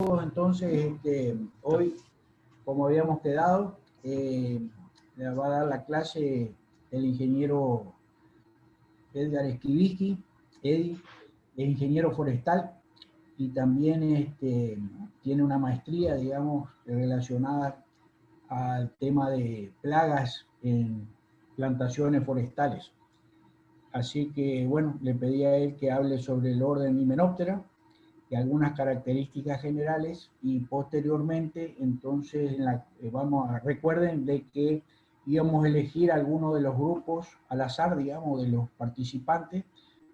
Entonces, hoy, como habíamos quedado, le va a dar la clase el ingeniero Edgar Esquivisky. Eddie es ingeniero forestal y también tiene una maestría, digamos, relacionada al tema de plagas en plantaciones forestales. Así que, bueno, le pedí a él que hable sobre el orden Hymenoptera y algunas características generales, y posteriormente entonces recuerden de que íbamos a elegir algunos de los grupos al azar, digamos, de los participantes,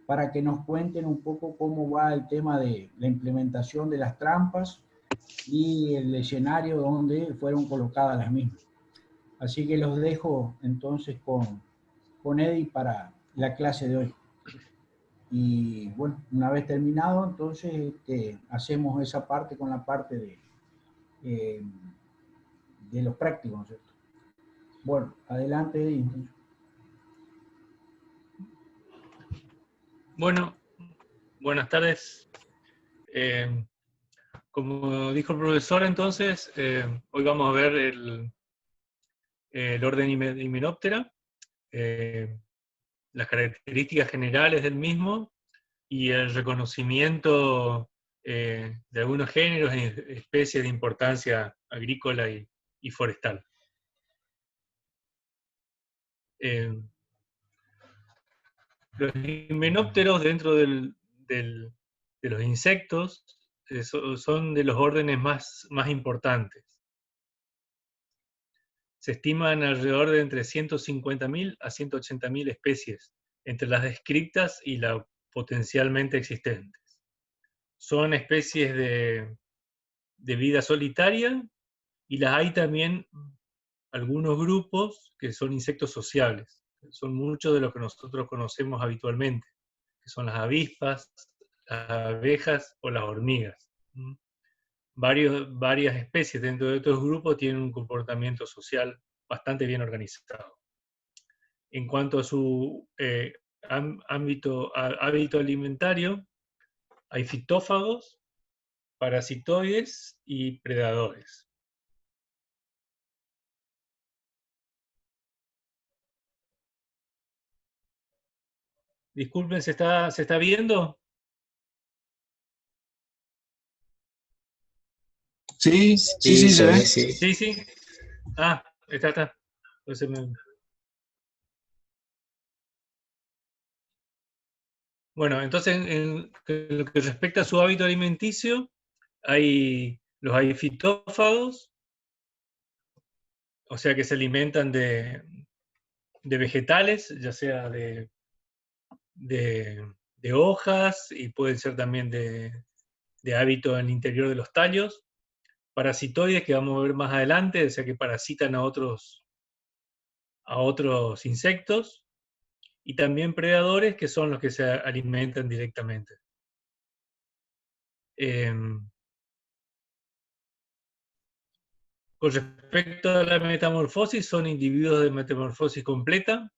para que nos cuenten un poco cómo va el tema de la implementación de las trampas y el escenario donde fueron colocadas las mismas. Así que los dejo entonces con Eddie para la clase de hoy. Y bueno, una vez terminado, entonces hacemos esa parte con la parte eh, de los prácticos, ¿no es cierto? Bueno, adelante, Eddie. Bueno, buenas tardes. Como dijo el profesor, entonces, hoy vamos a ver el orden Hymenoptera, las características generales del mismo y el reconocimiento de algunos géneros y especies de importancia agrícola y forestal. Los himenópteros dentro de los insectos son de los órdenes más importantes. Se estiman alrededor de entre 150.000 a 180.000 especies, entre las descritas y las potencialmente existentes. Son especies de vida solitaria, y las hay también algunos grupos que son insectos sociables. Son muchos de los que nosotros conocemos habitualmente, que son las avispas, las abejas o las hormigas. Varias especies dentro de estos grupos tienen un comportamiento social bastante bien organizado. En cuanto a su hábito alimentario, hay fitófagos, parasitoides y predadores. Disculpen, ¿se está viendo? Sí, Sí, se se ve. ve, sí. Sí. Ah, está. Entonces Bueno, entonces en lo que respecta a su hábito alimenticio, hay fitófagos, o sea que se alimentan de vegetales, ya sea de hojas, y pueden ser también de hábito en el interior de los tallos. Parasitoides, que vamos a ver más adelante, o sea que parasitan a otros insectos, y también predadores, que son los que se alimentan directamente. Con respecto a la metamorfosis, son individuos de metamorfosis completa,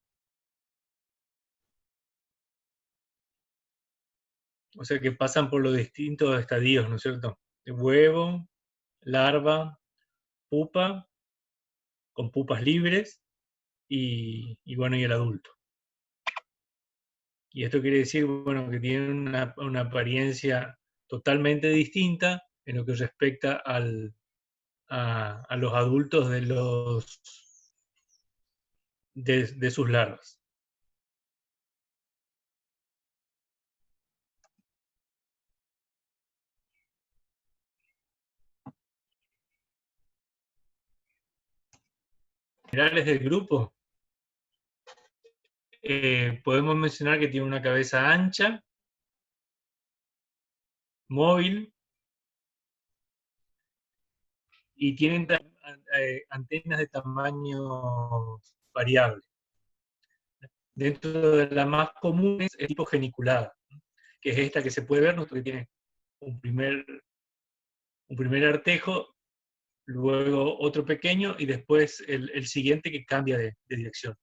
o sea que pasan por los distintos estadios, ¿no es cierto? De huevo, larva, pupa, con pupas libres, y el adulto. Y esto quiere decir, bueno, que tienen una apariencia totalmente distinta en lo que respecta a los adultos de sus larvas. Generales del grupo, podemos mencionar que tiene una cabeza ancha, móvil, y tienen antenas de tamaño variable. Dentro de las más comunes es tipo geniculada, que es esta que se puede ver, que tiene un primer artejo, luego otro pequeño, y después el siguiente que cambia de dirección.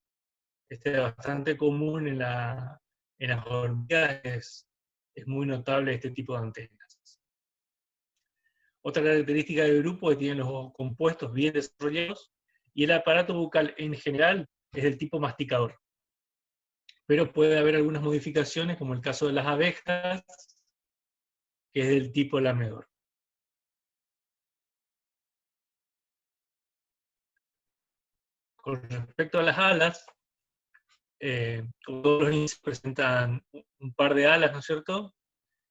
Este es bastante común en las hormigas, es muy notable este tipo de antenas. Otra característica del grupo es que tienen los compuestos bien desarrollados y el aparato bucal en general es del tipo masticador. Pero puede haber algunas modificaciones, como el caso de las abejas, que es del tipo lamedor. Con respecto a las alas, como todos los insectos presentan un par de alas, ¿no es cierto?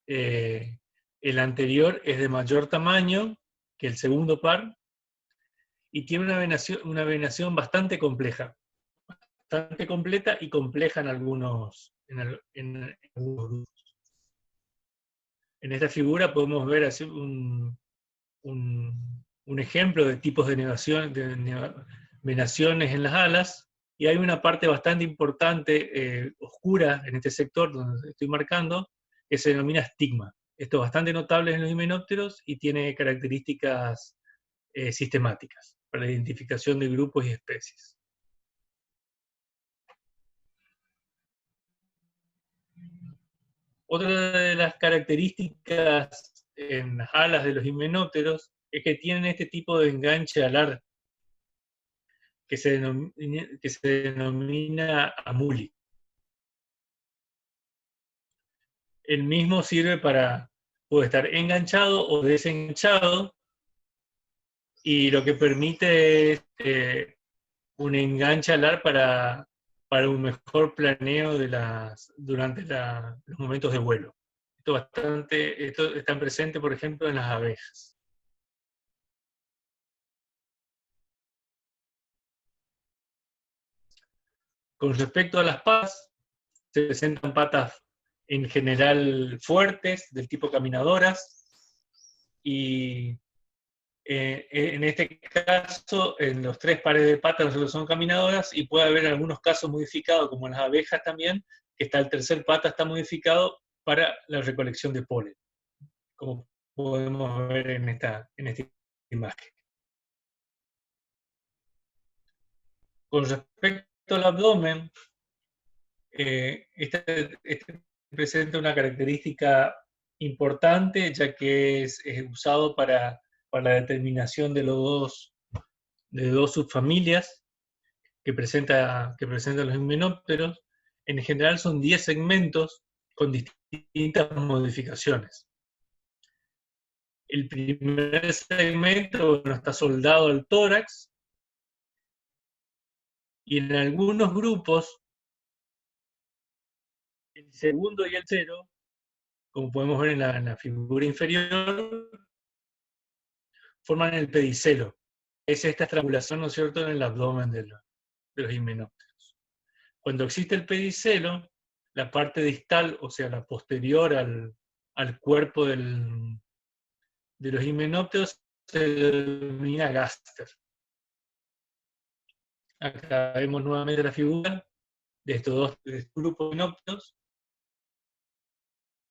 El anterior es de mayor tamaño que el segundo par y tiene una venación bastante compleja, bastante completa y compleja en algunos grupos. En esta figura podemos ver así un ejemplo de tipos de venaciones en las alas, y hay una parte bastante importante, oscura, en este sector donde estoy marcando, que se denomina estigma. Esto es bastante notable en los himenópteros y tiene características sistemáticas para la identificación de grupos y especies. Otra de las características en las alas de los himenópteros es que tienen este tipo de enganche alar que se denomina amuli. El mismo sirve puede estar enganchado o desenganchado, y lo que permite es un enganche alar para un mejor planeo durante los momentos de vuelo. Esto está presente, por ejemplo, en las abejas. Con respecto a las patas, se presentan patas en general fuertes, del tipo caminadoras, y en este caso, en los 3 pares de patas son caminadoras, y puede haber algunos casos modificados, como en las abejas también, que el tercer pata está modificado para la recolección de polen, como podemos ver en esta imagen. Con respecto al abdomen, este presenta una característica importante, ya que es usado para la determinación de dos subfamilias que presentan los himenópteros. En general son 10 segmentos con distintas modificaciones. El primer segmento está soldado al tórax, y en algunos grupos el segundo y el tercero, como podemos ver en la figura inferior, forman el pedicelo. Es esta estrangulación, ¿no es cierto?, en el abdomen de los himenópteros. Cuando existe el pedicelo, la parte distal, o sea, la posterior al cuerpo de los himenópteros, se denomina gaster. Acá vemos nuevamente la figura de estos dos grupos de himenópteros.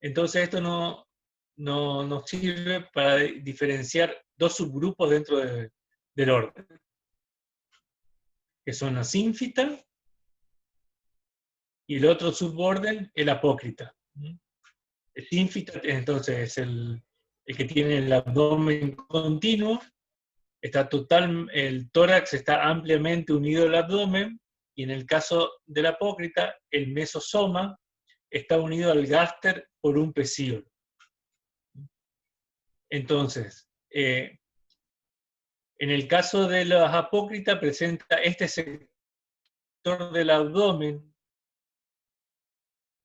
Entonces esto nos sirve para diferenciar dos subgrupos dentro del orden, que son la sínfita y el otro suborden, el apócrita. El sínfita, entonces, es el que tiene el abdomen continuo, el tórax está ampliamente unido al abdomen, y en el caso del apócrita, el mesosoma está unido al gáster por un pecíolo. Entonces, en el caso de los apócritas, presenta este sector del abdomen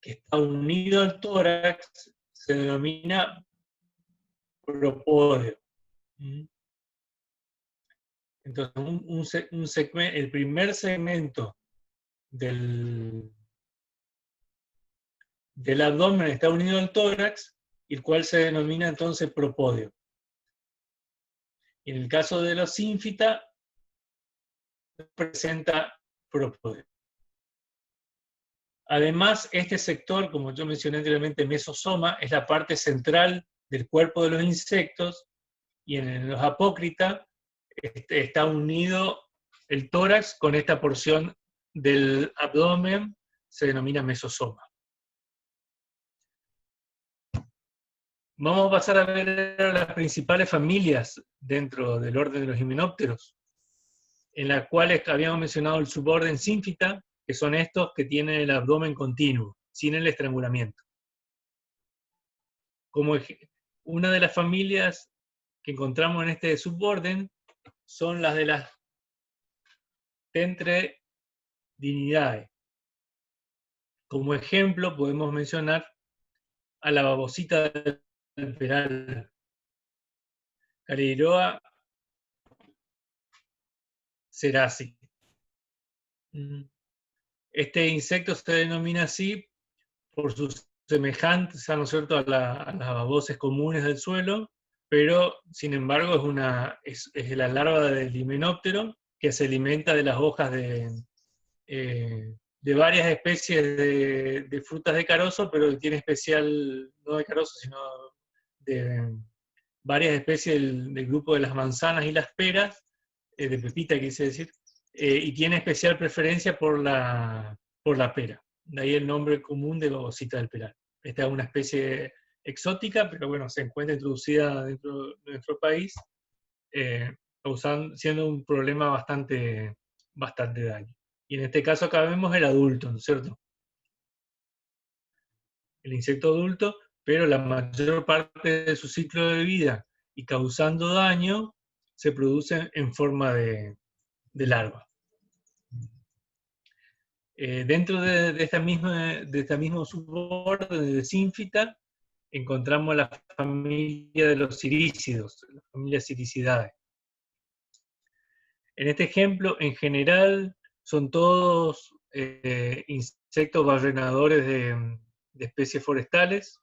que está unido al tórax, se denomina propódeo. Entonces, el primer segmento del abdomen está unido al tórax, el cual se denomina entonces propódeo. En el caso de los sínfita, presenta propódeo. Además, este sector, como yo mencioné anteriormente, mesosoma, es la parte central del cuerpo de los insectos, y en los apócritas está unido el tórax con esta porción del abdomen, se denomina mesosoma. Vamos a pasar a ver las principales familias dentro del orden de los himenópteros, en las cuales habíamos mencionado el suborden Symphita, que son estos que tienen el abdomen continuo, sin el estrangulamiento. Como una de las familias que encontramos en este suborden son las de las Tenthredinidae. Como ejemplo podemos mencionar a la babosita del peral, Cariroa cerasi. Este insecto se denomina así por sus semejantes, ¿no es cierto?, a las babosas comunes del suelo, pero sin embargo es la larva del himenóptero que se alimenta de las hojas de varias especies de frutas de carozo, pero que tiene especial, no de carozo, sino de varias especies del grupo de las manzanas y las peras, de pepita quise decir, y tiene especial preferencia por la pera. De ahí el nombre común de babosita del peral. Esta es una especie exótica, pero bueno, se encuentra introducida dentro de nuestro país, siendo un problema bastante daño. Y en este caso acá vemos el adulto, ¿no es cierto? El insecto adulto, pero la mayor parte de su ciclo de vida y causando daño se produce en forma de larva. Dentro de esta mismo suborden de Symphita encontramos la familia de los cirícidos, la familia Ciricidae. En este ejemplo, en general, son todos insectos barrenadores de especies forestales.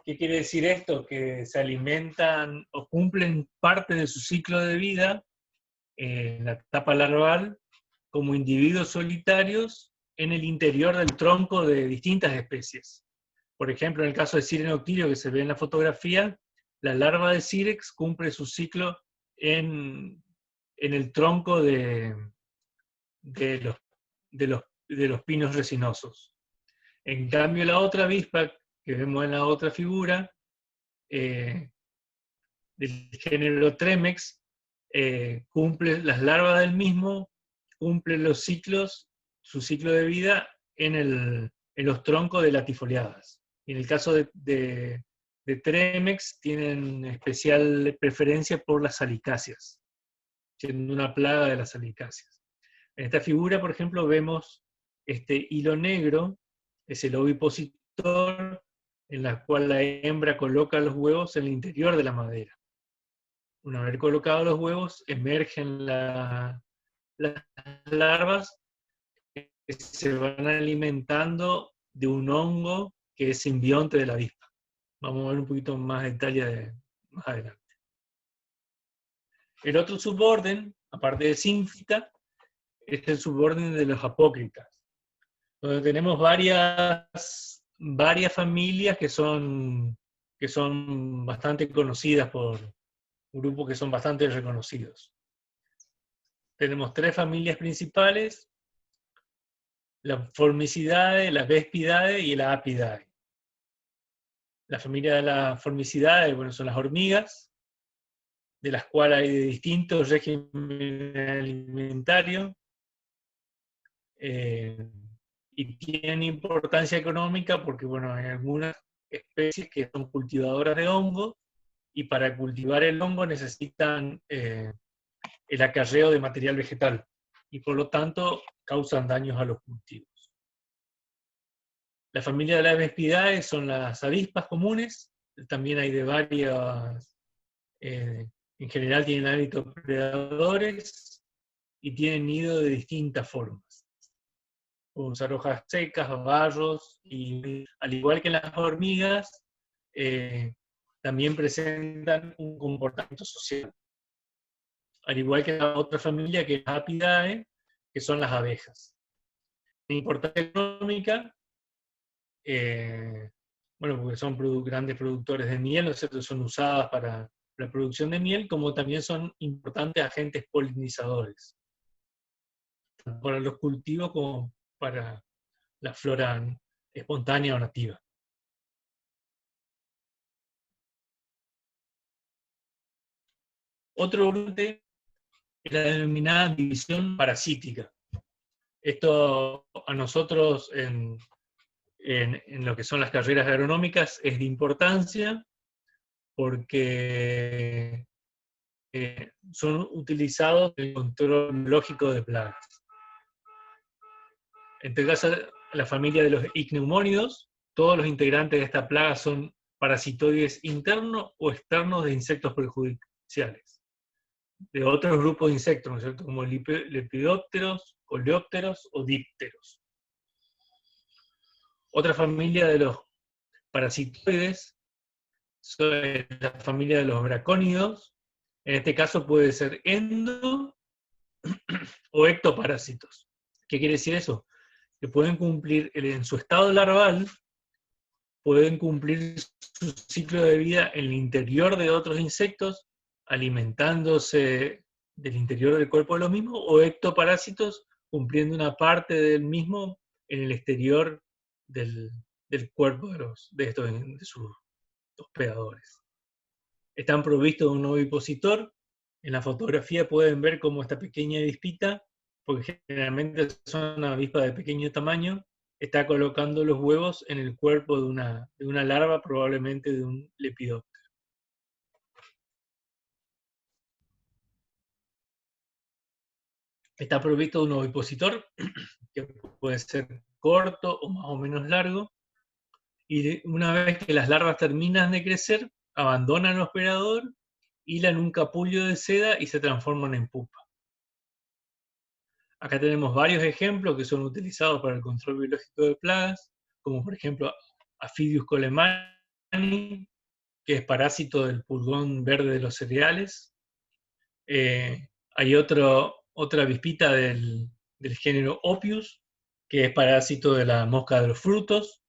¿Qué quiere decir esto? Que se alimentan o cumplen parte de su ciclo de vida en la etapa larval como individuos solitarios en el interior del tronco de distintas especies. Por ejemplo, en el caso de Sirenoctirio que se ve en la fotografía, la larva de Sirex cumple su ciclo en el tronco de los pinos resinosos. En cambio, la otra avispa que vemos en la otra figura, del género Tremex, cumple las larvas del mismo, cumple su ciclo de vida en los troncos de latifoliadas. Y en el caso de Tremex, tienen especial preferencia por las salicáceas, siendo una plaga de las salicáceas. En esta figura, por ejemplo, vemos este hilo negro, es el ovipositor, en la cual la hembra coloca los huevos en el interior de la madera. Una vez colocados los huevos, emergen las larvas que se van alimentando de un hongo que es simbionte de la avispa. Vamos a ver un poquito más detalle más adelante. El otro suborden, aparte de Symphita, es el suborden de los apócritas, donde tenemos varias familias que son bastante conocidas por grupos que son bastante reconocidos. Tenemos tres familias principales: la Formicidae, la Vespidae y la Apidae. La familia de la Formicidae, bueno, son las hormigas, de las cuales hay de distintos regímenes alimentarios, y tienen importancia económica porque, bueno, hay algunas especies que son cultivadoras de hongo, y para cultivar el hongo necesitan el acarreo de material vegetal, y por lo tanto causan daños a los cultivos. La familia de las Vespidae son las avispas comunes, también hay de varias, en general tienen hábitos predadores y tienen nido de distintas formas. Pueden usar hojas secas, barros, y al igual que las hormigas, también presentan un comportamiento social. Al igual que la otra familia, que es Apidae, que son las abejas. La importancia económica, bueno, porque son grandes productores de miel, ¿no es cierto? Son usadas para la producción de miel, como también son importantes agentes polinizadores, tanto para los cultivos como para la flora espontánea o nativa. Otro grupo es la denominada división parasítica. Esto a nosotros en lo que son las carreras agronómicas es de importancia porque son utilizados en el control biológico de plagas. En este caso, la familia de los icneumónidos, todos los integrantes de esta plaga son parasitoides internos o externos de insectos perjudiciales, de otros grupos de insectos, ¿no es cierto?, como lepidópteros, coleópteros o dípteros. Otra familia de los parasitoides son la familia de los bracónidos. En este caso puede ser endo o ectoparásitos. ¿Qué quiere decir eso? Que pueden cumplir, en su estado larval, pueden cumplir su ciclo de vida en el interior de otros insectos, alimentándose del interior del cuerpo de los mismos, o ectoparásitos, cumpliendo una parte del mismo en el exterior del cuerpo de sus hospedadores. Están provistos de un ovipositor. En la fotografía pueden ver cómo esta pequeña avispita, porque generalmente son avispas de pequeño tamaño, está colocando los huevos en el cuerpo de una larva, probablemente de un lepidóptero. Está provisto de un ovipositor, que puede ser corto o más o menos largo, y una vez que las larvas terminan de crecer, abandonan el hospedador, hilan un capullo de seda y se transforman en pupa. Acá tenemos varios ejemplos que son utilizados para el control biológico de plagas, como por ejemplo Aphidius colemani, que es parásito del pulgón verde de los cereales. Hay otra avispita del género Ophius, que es parásito de la mosca de los frutos.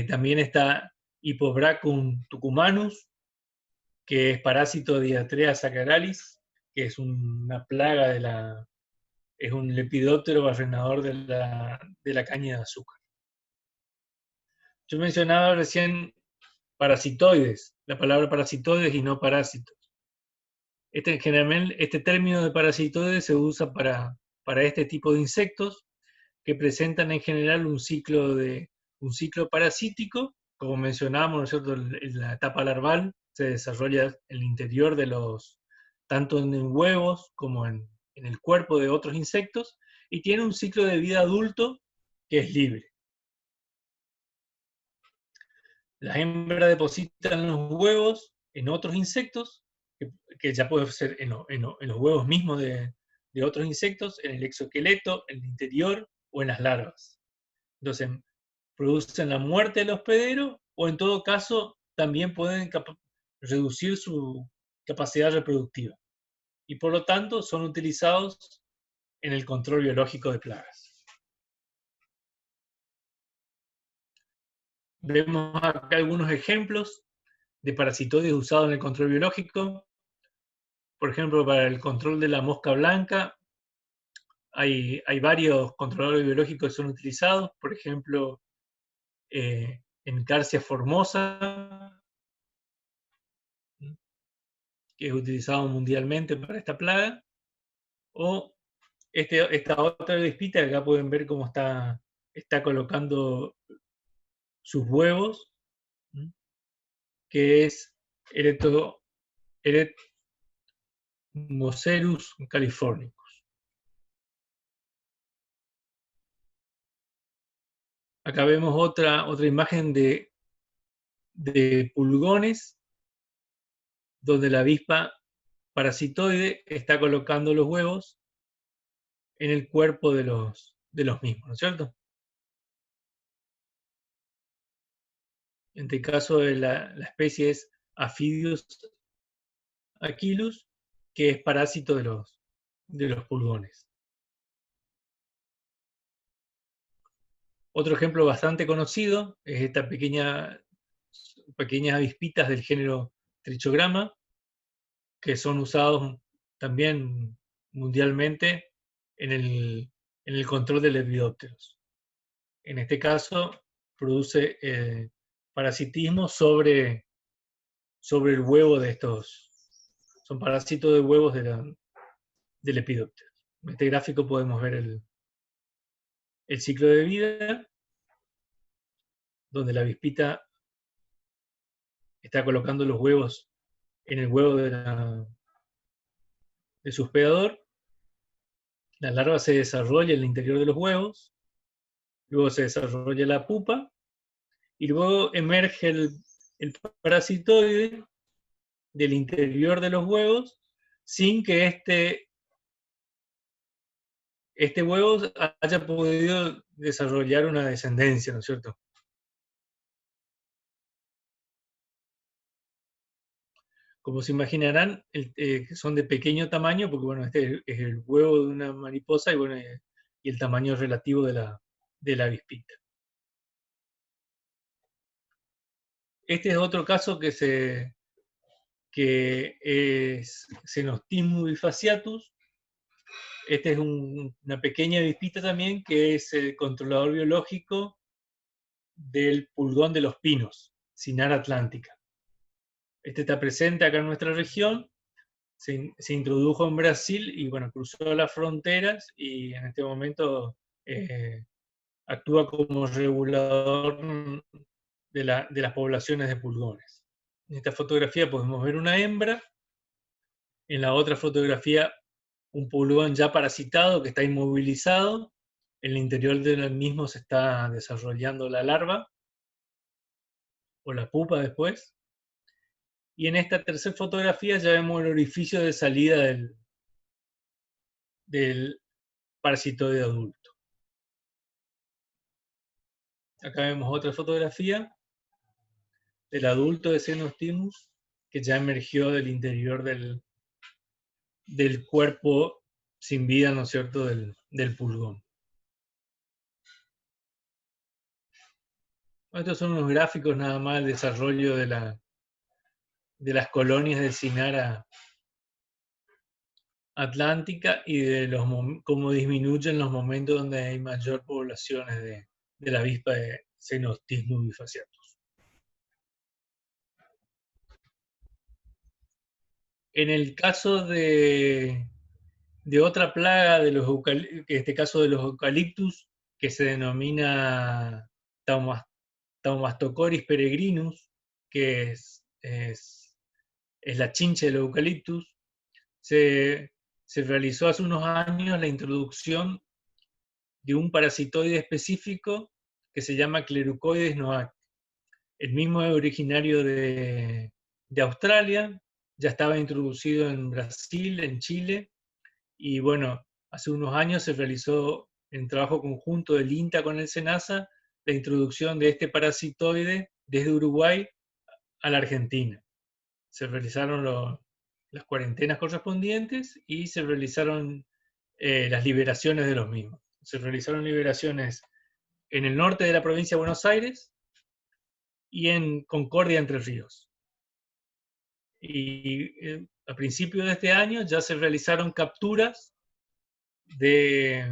También está Hippobrachus tucumanus, que es parásito de Diatrea saccharalis, que es una plaga es un lepidóptero barrenador de la caña de azúcar. Yo mencionaba recién parasitoides, la palabra parasitoides y no parásitos. Generalmente este término de parasitoides se usa para este tipo de insectos que presentan en general un ciclo parasítico, como mencionábamos, ¿no es cierto? En la etapa larval se desarrolla en el interior tanto en huevos como en el cuerpo de otros insectos, y tiene un ciclo de vida adulto que es libre. Las hembras depositan los huevos en otros insectos, que ya puede ser en los huevos mismos de otros insectos, en el exoesqueleto, en el interior o en las larvas. Entonces, producen la muerte del hospedero, o en todo caso, también pueden reducir su capacidad reproductiva. Y por lo tanto, son utilizados en el control biológico de plagas. Vemos acá algunos ejemplos de parasitoides usados en el control biológico. Por ejemplo, para el control de la mosca blanca, hay varios controladores biológicos que son utilizados. Por ejemplo, Encarsia formosa, que es utilizado mundialmente para esta plaga, o esta otra avispita, que acá pueden ver cómo está colocando sus huevos, que es Eretmocerus californicus. Acá vemos otra imagen de pulgones, donde la avispa parasitoide está colocando los huevos en el cuerpo de los mismos, ¿no es cierto? En este caso la especie es Aphidius aquilus, que es parásito de los pulgones. Otro ejemplo bastante conocido es esta pequeñas avispitas del género Trichograma, que son usados también mundialmente en el control de lepidópteros. En este caso, produce parasitismo sobre sobre el huevo de estos. Son parásitos de huevos del Lepidoptera. En este gráfico podemos ver el ciclo de vida, donde la avispita está colocando los huevos en el huevo de su hospedador. La larva se desarrolla en el interior de los huevos, luego se desarrolla la pupa, y luego emerge el parasitoide del interior de los huevos sin que este huevo haya podido desarrollar una descendencia, ¿no es cierto? Como se imaginarán, son de pequeño tamaño, porque bueno, este es el huevo de una mariposa y, bueno, y el tamaño relativo de la avispita. Este es otro caso que es Xenostimo bifasciatus. Este es una pequeña avispita también que es el controlador biológico del pulgón de los pinos, Cynara atlántica. Este está presente acá en nuestra región, se introdujo en Brasil y bueno, cruzó las fronteras y en este momento actúa como regulador de las poblaciones de pulgones. En esta fotografía podemos ver una hembra, en la otra fotografía un pulgón ya parasitado que está inmovilizado, en el interior del mismo se está desarrollando la larva, o la pupa después, y en esta tercera fotografía ya vemos el orificio de salida del parasitoide adulto. Acá vemos otra fotografía del adulto de Xenostimus que ya emergió del interior del cuerpo sin vida, ¿no es cierto?, del pulgón. Estos son unos gráficos nada más del desarrollo de las colonias de Cynara atlántica y de cómo disminuyen los momentos donde hay mayor poblaciones de la avispa de Xenostimo bifasciatus. En el caso de otra plaga de los en este caso de los eucaliptus, que se denomina Taumastocoris peregrinus, que es la chinche del eucaliptus, se realizó hace unos años la introducción de un parasitoide específico que se llama Clerucoides noac. El mismo es originario de Australia, ya estaba introducido en Brasil, en Chile, y bueno, hace unos años se realizó en trabajo conjunto del INTA con el SENASA la introducción de este parasitoide desde Uruguay a la Argentina. Se realizaron las cuarentenas correspondientes y se realizaron las liberaciones de los mismos. Se realizaron liberaciones en el norte de la provincia de Buenos Aires y en Concordia, Entre Ríos. Y a principios de este año ya se realizaron capturas de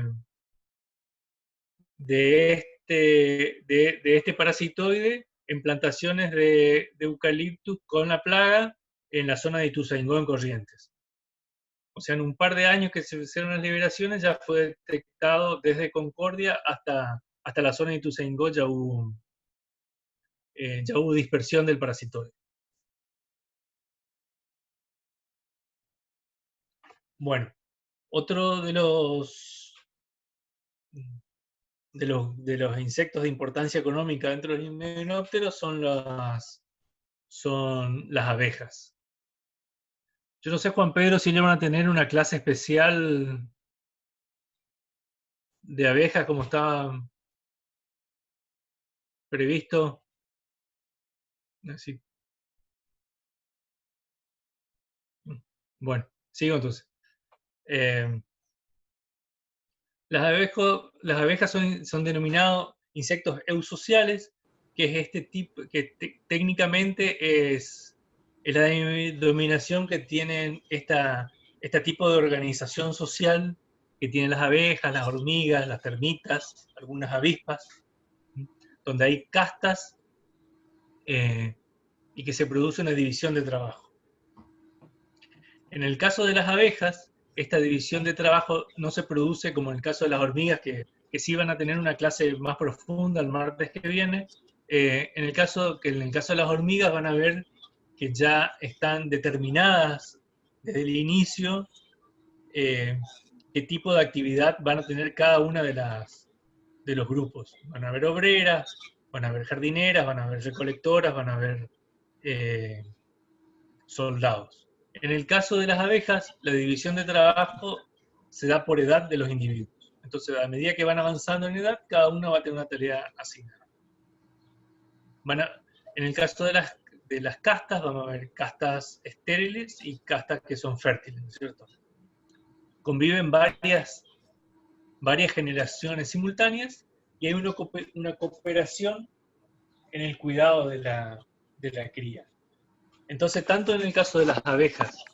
este parasitoide en plantaciones de eucaliptus con la plaga en la zona de Ituzaingó, en Corrientes. O sea, en un par de años que se hicieron las liberaciones ya fue detectado desde Concordia hasta la zona de Ituzaingó, ya hubo dispersión del parasitoide. Bueno, otro de los insectos de importancia económica dentro de los himenópteros son las abejas. Yo no sé, Juan Pedro, si le van a tener una clase especial de abejas como estaba previsto. Así. Bueno, sigo entonces. Las abejas son denominados insectos eusociales, que es este tipo, que técnicamente es la denominación que tienen este tipo de organización social que tienen las abejas, las hormigas, las termitas, algunas avispas, donde hay castas y y que se produce una división de trabajo. En el caso de las abejas, esta división de trabajo no se produce como en el caso de las hormigas, que sí van a tener una clase más profunda el martes que viene. En el caso de las hormigas van a ver que ya están determinadas desde el inicio qué tipo de actividad van a tener cada una de los grupos. Van a haber obreras, van a haber jardineras, van a haber recolectoras, van a haber soldados. En el caso de las abejas, la división de trabajo se da por edad de los individuos. Entonces, a medida que van avanzando en edad, cada uno va a tener una tarea asignada. En el caso de las castas, vamos a ver castas estériles y castas que son fértiles, ¿no es cierto? Conviven varias generaciones simultáneas y hay una cooperación en el cuidado de la cría. Entonces, tanto en el caso de las abejas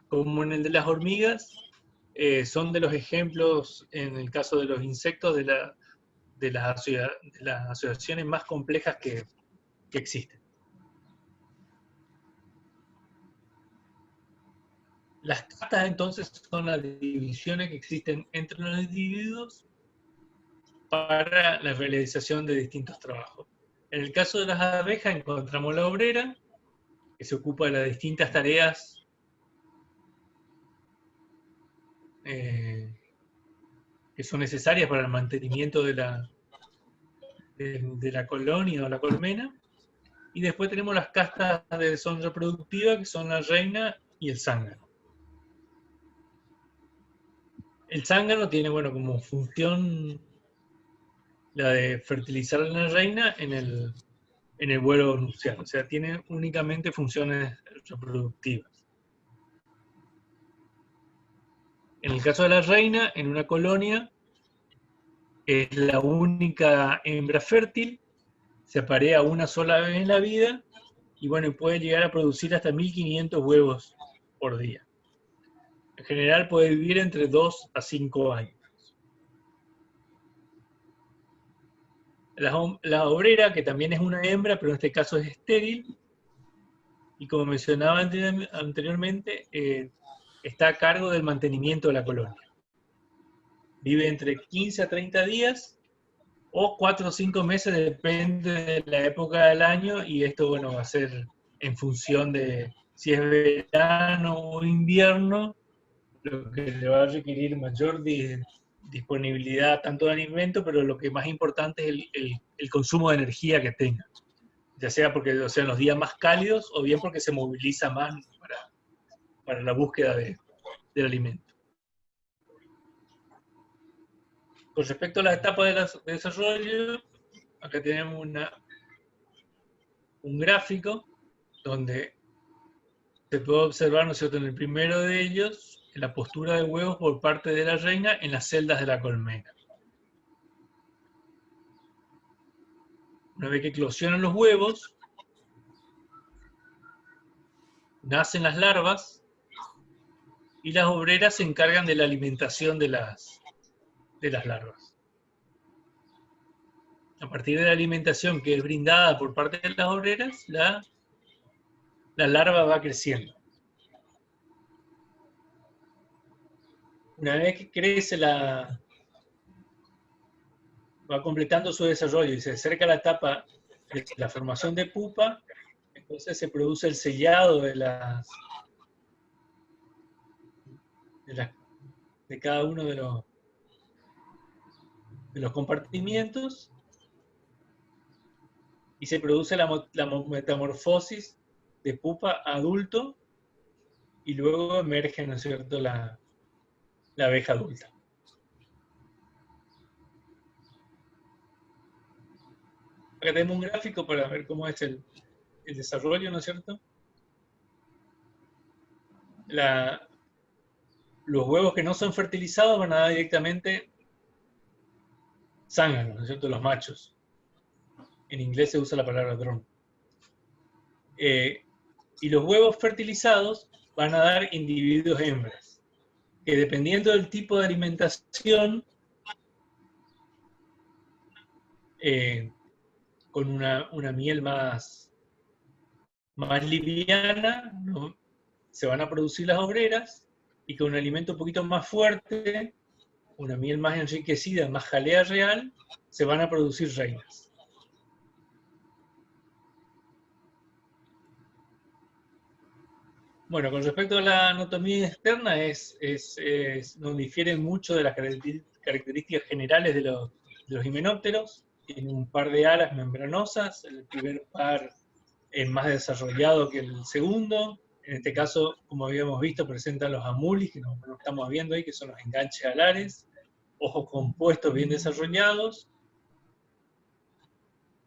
como en el de las hormigas, son de los ejemplos, en el caso de los insectos, de las asociaciones más complejas que existen. Las castas, entonces, son las divisiones que existen entre los individuos para la realización de distintos trabajos. En el caso de las abejas encontramos la obrera, que se ocupa de las distintas tareas que son necesarias para el mantenimiento de la colonia o la colmena. Y después tenemos las castas de son reproductiva, que son la reina y el zángano. El zángano tiene, bueno, como función la de fertilizar a la reina en el vuelo nupcial. O sea, tiene únicamente funciones reproductivas. En el caso de la reina, en una colonia, es la única hembra fértil, se aparea una sola vez en la vida y bueno, puede llegar a producir hasta 1500 huevos por día. En general puede vivir entre 2 a 5 años. La obrera, que también es una hembra, pero en este caso es estéril, y como mencionaba anteriormente, está a cargo del mantenimiento de la colonia. Vive entre 15 a 30 días o 4 o 5 meses, depende de la época del año, y esto, bueno, va a ser en función de si es verano o invierno, lo que le va a requerir mayor disponibilidad tanto de alimento, pero lo que más importante es el consumo de energía que tenga, ya sea porque sean los días más cálidos o bien porque se moviliza más para la búsqueda del alimento. Con respecto a las etapas de desarrollo, acá tenemos un gráfico donde se puede observar, ¿no es cierto?, en el primero de ellos, en la postura de huevos por parte de la reina en las celdas de la colmena. Una vez que eclosionan los huevos, nacen las larvas y las obreras se encargan de la alimentación de las larvas. A partir de la alimentación que es brindada por parte de las obreras, la larva va creciendo. Una vez que crece, va completando su desarrollo y se acerca a la etapa de la formación de pupa, entonces se produce el sellado de cada uno de los compartimientos y se produce la metamorfosis de pupa a adulto y luego emerge, ¿no es cierto?, la abeja adulta. Acá tenemos un gráfico para ver cómo es el desarrollo, ¿no es cierto? Los huevos que no son fertilizados van a dar directamente zánganos, ¿no es cierto?, los machos. En inglés se usa la palabra drone. Y los huevos fertilizados van a dar individuos hembras, que dependiendo del tipo de alimentación, con una miel más más liviana se van a producir las obreras, y con un alimento un poquito más fuerte, una miel más enriquecida, más jalea real, se van a producir reinas. Bueno, con respecto a la anatomía externa, no difiere mucho de las características generales de los himenópteros. Tiene un par de alas membranosas, el primer par es más desarrollado que el segundo. En este caso, como habíamos visto, presentan los amulis, que no estamos viendo ahí, que son los enganches alares, ojos compuestos bien desarrollados,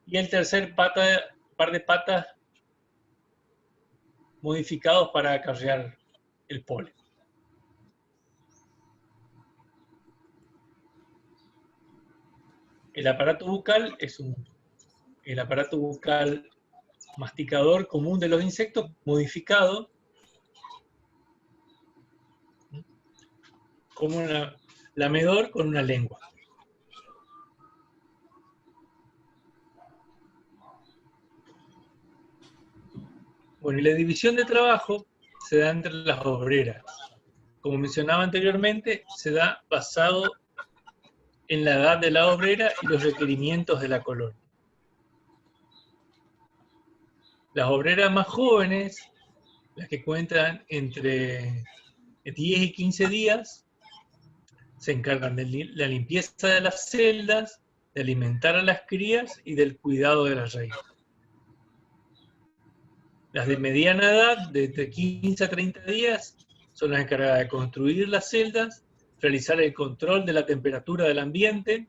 y el tercer par de patas modificados para acarrear el polen. El aparato bucal es el aparato bucal masticador común de los insectos, modificado como un lamedor con una lengua. Bueno, y la división de trabajo se da entre las obreras. Como mencionaba anteriormente, se da basado en la edad de la obrera y los requerimientos de la colonia. Las obreras más jóvenes, las que cuentan entre 10 y 15 días, se encargan de la limpieza de las celdas, de alimentar a las crías y del cuidado de las reinas. Las de mediana edad, de entre 15 a 30 días, son las encargadas de construir las celdas, realizar el control de la temperatura del ambiente.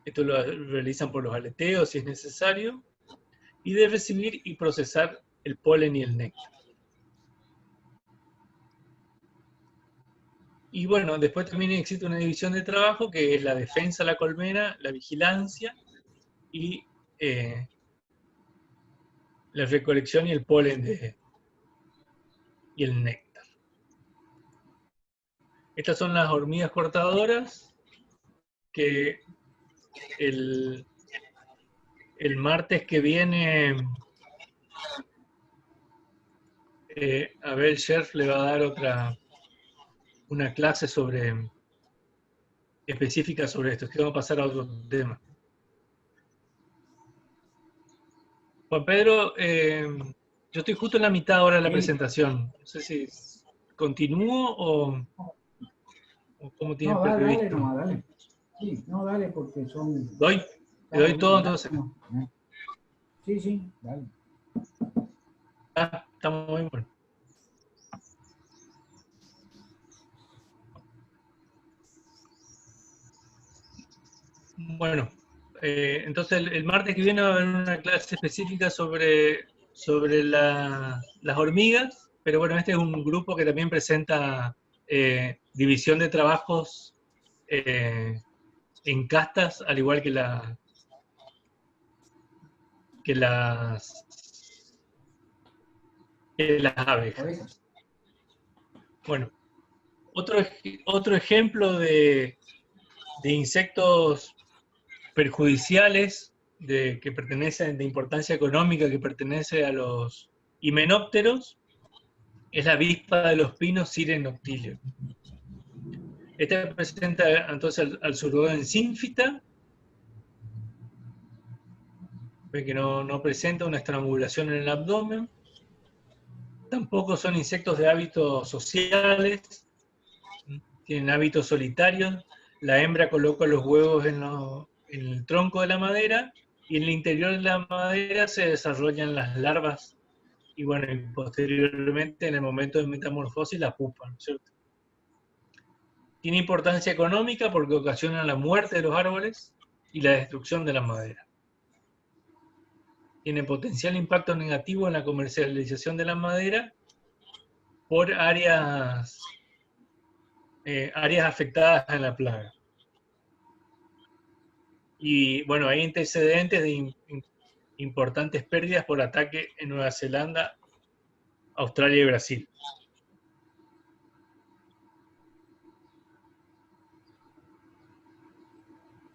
Esto lo realizan por los aleteos si es necesario, y de recibir y procesar el polen y el néctar. Y bueno, después también existe una división de trabajo que es la defensa de la colmena, la vigilancia y la recolección y el polen y el néctar. Estas son las hormigas cortadoras que el martes que viene Abel Scherf le va a dar una clase específica sobre esto, que vamos a pasar a otro tema. Juan Pedro, yo estoy justo en la mitad ahora de la presentación. No sé si continúo o cómo tienen previsto. Dale. Sí, no, dale, porque son... ¿Le doy todo entonces? Sí, dale. Está muy bueno. Bueno, entonces el martes que viene va a haber una clase específica sobre las hormigas, pero bueno, este es un grupo que también presenta división de trabajos en castas, al igual que las abejas. Bueno, otro ejemplo de insectos perjudiciales que pertenecen, de importancia económica, que pertenece a los himenópteros, es la avispa de los pinos, Sirenoctilio. Esta presenta entonces al Surgoden sínfita. Ve que no presenta una estrangulación en el abdomen. Tampoco son insectos de hábitos sociales, tienen hábitos solitarios. La hembra coloca los huevos en el tronco de la madera, y en el interior de la madera se desarrollan las larvas, y bueno, y posteriormente en el momento de metamorfosis la pupa, ¿no es cierto? Tiene importancia económica porque ocasiona la muerte de los árboles y la destrucción de la madera. Tiene potencial impacto negativo en la comercialización de la madera por áreas afectadas en la plaga. Y bueno, hay antecedentes de importantes pérdidas por ataque en Nueva Zelanda, Australia y Brasil.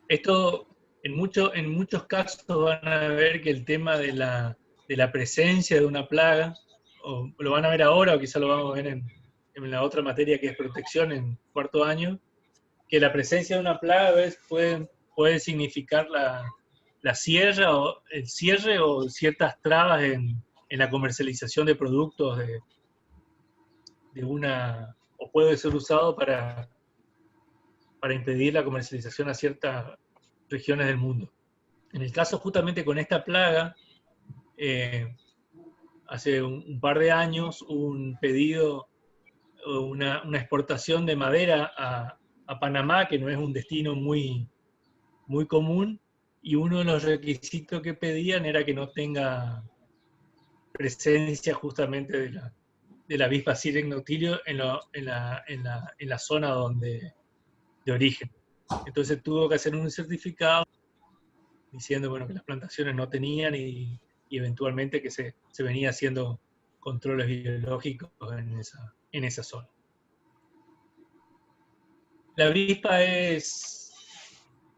Esto, en muchos casos van a ver que el tema de la la presencia de una plaga, o lo van a ver ahora, o quizá lo vamos a ver en la otra materia que es protección en cuarto año, que la presencia de una plaga a veces puede significar el cierre o ciertas trabas en la comercialización de productos o puede ser usado para impedir la comercialización a ciertas regiones del mundo. En el caso justamente con esta plaga, hace un par de años un pedido, una exportación de madera a Panamá, que no es un destino muy, muy común, y uno de los requisitos que pedían era que no tenga presencia justamente de la avispa Cirex noctilio en la zona de origen. Entonces tuvo que hacer un certificado diciendo bueno, que las plantaciones no tenían y eventualmente que se venía haciendo controles biológicos en esa zona. La avispa es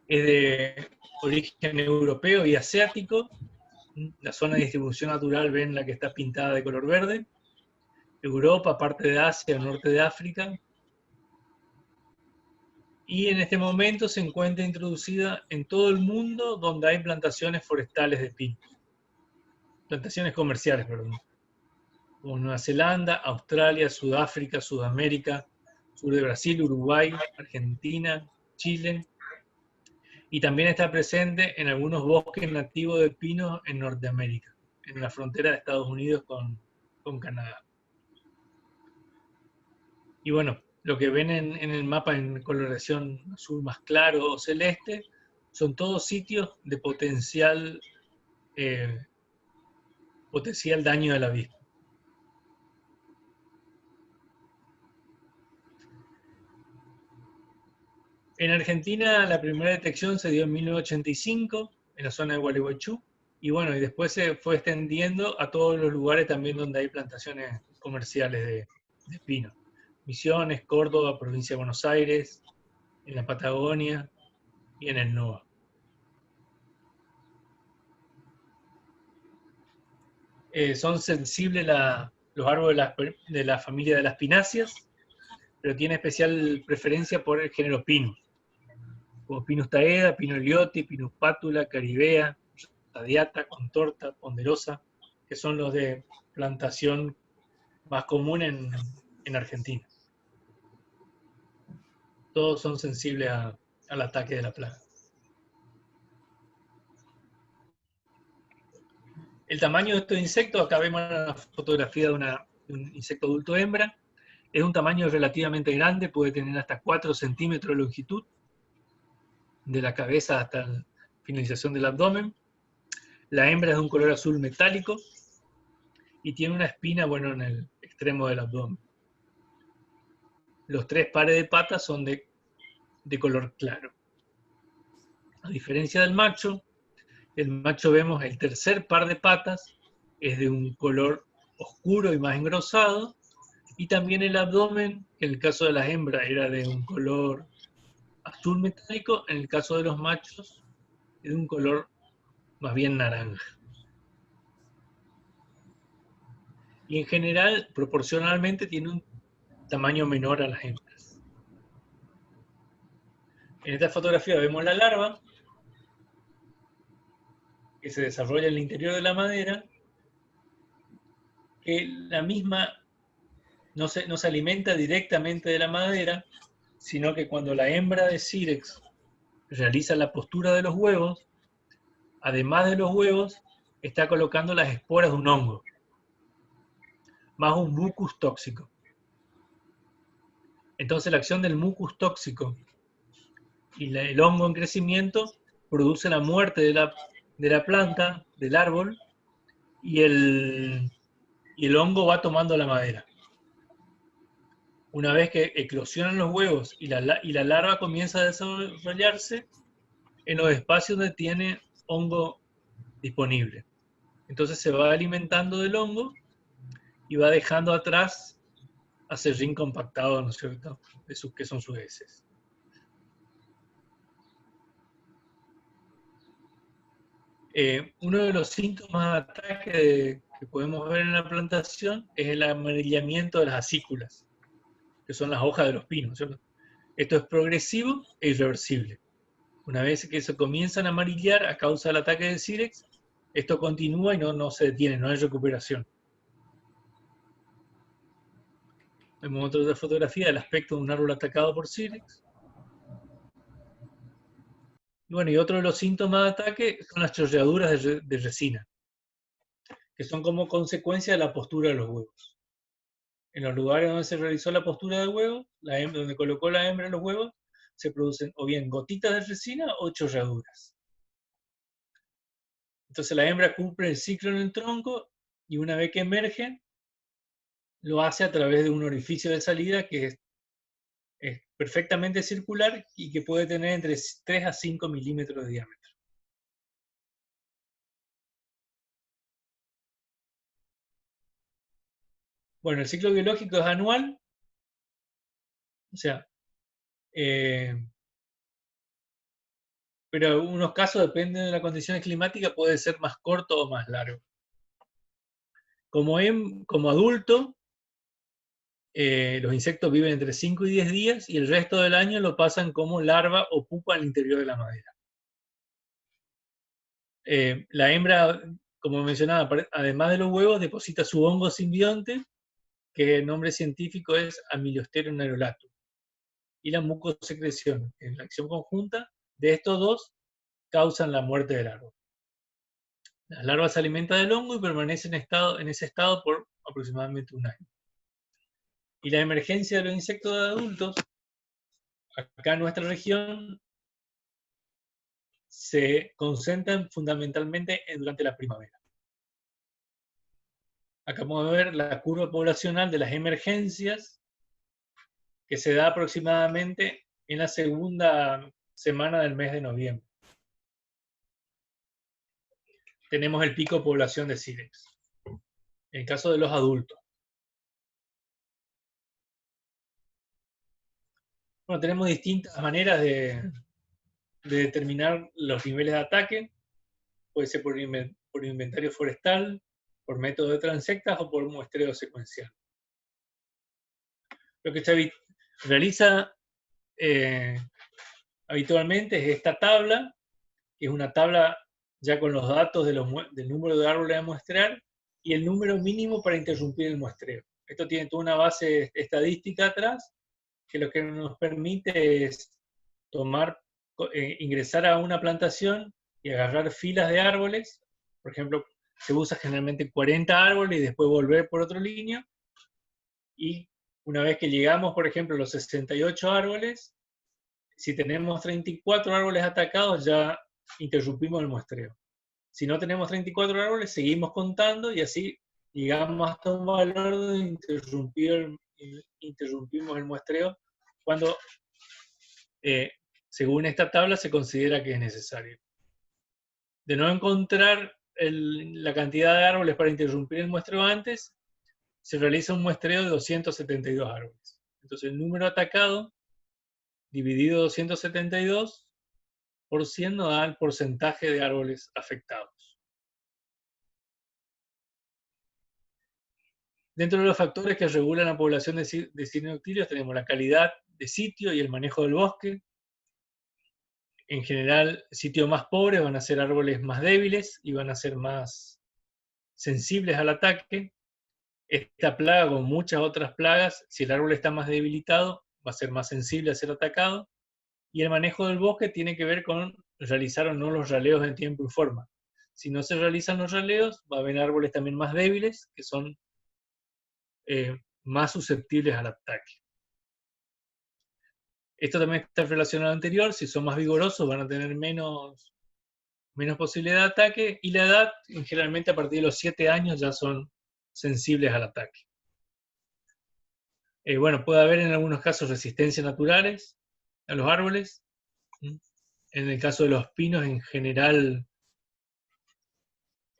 de origen europeo y asiático. La zona de distribución natural, ven la que está pintada de color verde. Europa, parte de Asia, norte de África. Y en este momento se encuentra introducida en todo el mundo donde hay plantaciones forestales de pino. Plantaciones comerciales, perdón. Como Nueva Zelanda, Australia, Sudáfrica, Sudamérica, sur de Brasil, Uruguay, Argentina, Chile. Y también está presente en algunos bosques nativos de pinos en Norteamérica, en la frontera de Estados Unidos con Canadá. Y bueno, lo que ven en el mapa en coloración azul más claro o celeste son todos sitios de potencial daño de la avispa. En Argentina la primera detección se dio en 1985 en la zona de Gualeguaychú y bueno, y después se fue extendiendo a todos los lugares también donde hay plantaciones comerciales de pino. Misiones, Córdoba, provincia de Buenos Aires, en la Patagonia y en el NOA. Son sensibles los árboles de la familia de las pináceas, pero tiene especial preferencia por el género Pinus, como Pinus taeda, Pinus elioti, Pinus pátula, caribea, radiata, contorta, ponderosa, que son los de plantación más común en Argentina. Todos son sensibles al ataque de la plaga. El tamaño de estos insectos, acá vemos una fotografía de un insecto adulto hembra, es un tamaño relativamente grande, puede tener hasta 4 centímetros de longitud, de la cabeza hasta la finalización del abdomen. La hembra es de un color azul metálico y tiene una espina, bueno, en el extremo del abdomen. Los 3 pares de patas son de color claro. A diferencia del macho, el macho vemos el tercer par de patas es de un color oscuro y más engrosado, y también el abdomen, que en el caso de las hembras era de un color azul metálico, en el caso de los machos es de un color más bien naranja. Y en general, proporcionalmente, tiene un tamaño menor a las hembras. En esta fotografía vemos la larva, que se desarrolla en el interior de la madera, que la misma no se alimenta directamente de la madera, sino que cuando la hembra de Cirex realiza la postura de los huevos, además de los huevos, está colocando las esporas de un hongo, más un mucus tóxico. Entonces la acción del mucus tóxico y el hongo en crecimiento produce la muerte de la planta, del árbol, y el hongo va tomando la madera. Una vez que eclosionan los huevos y la larva comienza a desarrollarse en los espacios donde tiene hongo disponible. Entonces se va alimentando del hongo y va dejando atrás a serrín compactado, ¿no es cierto?, que son sus heces. Uno de los síntomas de ataque que podemos ver en la plantación es el amarillamiento de las acículas, que son las hojas de los pinos, ¿cierto? Esto es progresivo e irreversible. Una vez que se comienzan a amarillar a causa del ataque del Cirex, esto continúa y no se detiene, no hay recuperación. Vemos otra fotografía del aspecto de un árbol atacado por Cirex. Y bueno, y otro de los síntomas de ataque son las chorreaduras de resina, que son como consecuencia de la postura de los huevos. En los lugares donde se realizó la postura del huevo, donde colocó la hembra los huevos, se producen o bien gotitas de resina o chorreaduras. Entonces la hembra cumple el ciclo en el tronco y una vez que emerge, lo hace a través de un orificio de salida que es perfectamente circular y que puede tener entre 3 a 5 milímetros de diámetro. Bueno, el ciclo biológico es anual, o sea, pero en algunos casos, depende de las condiciones climáticas, puede ser más corto o más largo. Como adulto, los insectos viven entre 5 y 10 días y el resto del año lo pasan como larva o pupa al interior de la madera. La hembra, como mencionaba, además de los huevos, deposita su hongo simbionte, que el nombre científico es Amiliosterum nerolatum, y la mucosecreción. En la acción conjunta de estos dos causan la muerte del árbol. Las larvas se alimentan del hongo y permanecen en ese estado por aproximadamente un año. Y la emergencia de los insectos adultos, acá en nuestra región, se concentran fundamentalmente durante la primavera. Acá podemos ver la curva poblacional de las emergencias que se da aproximadamente en la segunda semana del mes de noviembre. Tenemos el pico de población de Cirex, en el caso de los adultos. Bueno, tenemos distintas maneras de determinar los niveles de ataque. Puede ser por inventario forestal, por método de transectas o por muestreo secuencial. Lo que se realiza habitualmente es esta tabla, que es una tabla ya con los datos del número de árboles a muestrear y el número mínimo para interrumpir el muestreo. Esto tiene toda una base estadística atrás, que lo que nos permite es ingresar a una plantación y agarrar filas de árboles. Por ejemplo, se usa generalmente 40 árboles y después volver por otro línea. Y una vez que llegamos, por ejemplo, a los 68 árboles, si tenemos 34 árboles atacados, ya interrumpimos el muestreo. Si no tenemos 34 árboles, seguimos contando y así llegamos hasta un valor donde interrumpimos el muestreo cuando, según esta tabla, se considera que es necesario. De no encontrar la cantidad de árboles para interrumpir el muestreo antes, se realiza un muestreo de 272 árboles. Entonces el número atacado dividido 272 por 100 nos da el porcentaje de árboles afectados. Dentro de los factores que regulan la población de cianobacterias tenemos la calidad de sitio y el manejo del bosque. En general, sitios más pobres van a ser árboles más débiles y van a ser más sensibles al ataque. Esta plaga, como muchas otras plagas, si el árbol está más debilitado, va a ser más sensible a ser atacado. Y el manejo del bosque tiene que ver con realizar o no los raleos en tiempo y forma. Si no se realizan los raleos, va a haber árboles también más débiles, que son más susceptibles al ataque. Esto también está relacionado al anterior. Si son más vigorosos, van a tener menos posibilidad de ataque. Y la edad, generalmente a partir de los 7 años, ya son sensibles al ataque. Bueno, puede haber en algunos casos resistencias naturales a los árboles. En el caso de los pinos, en general,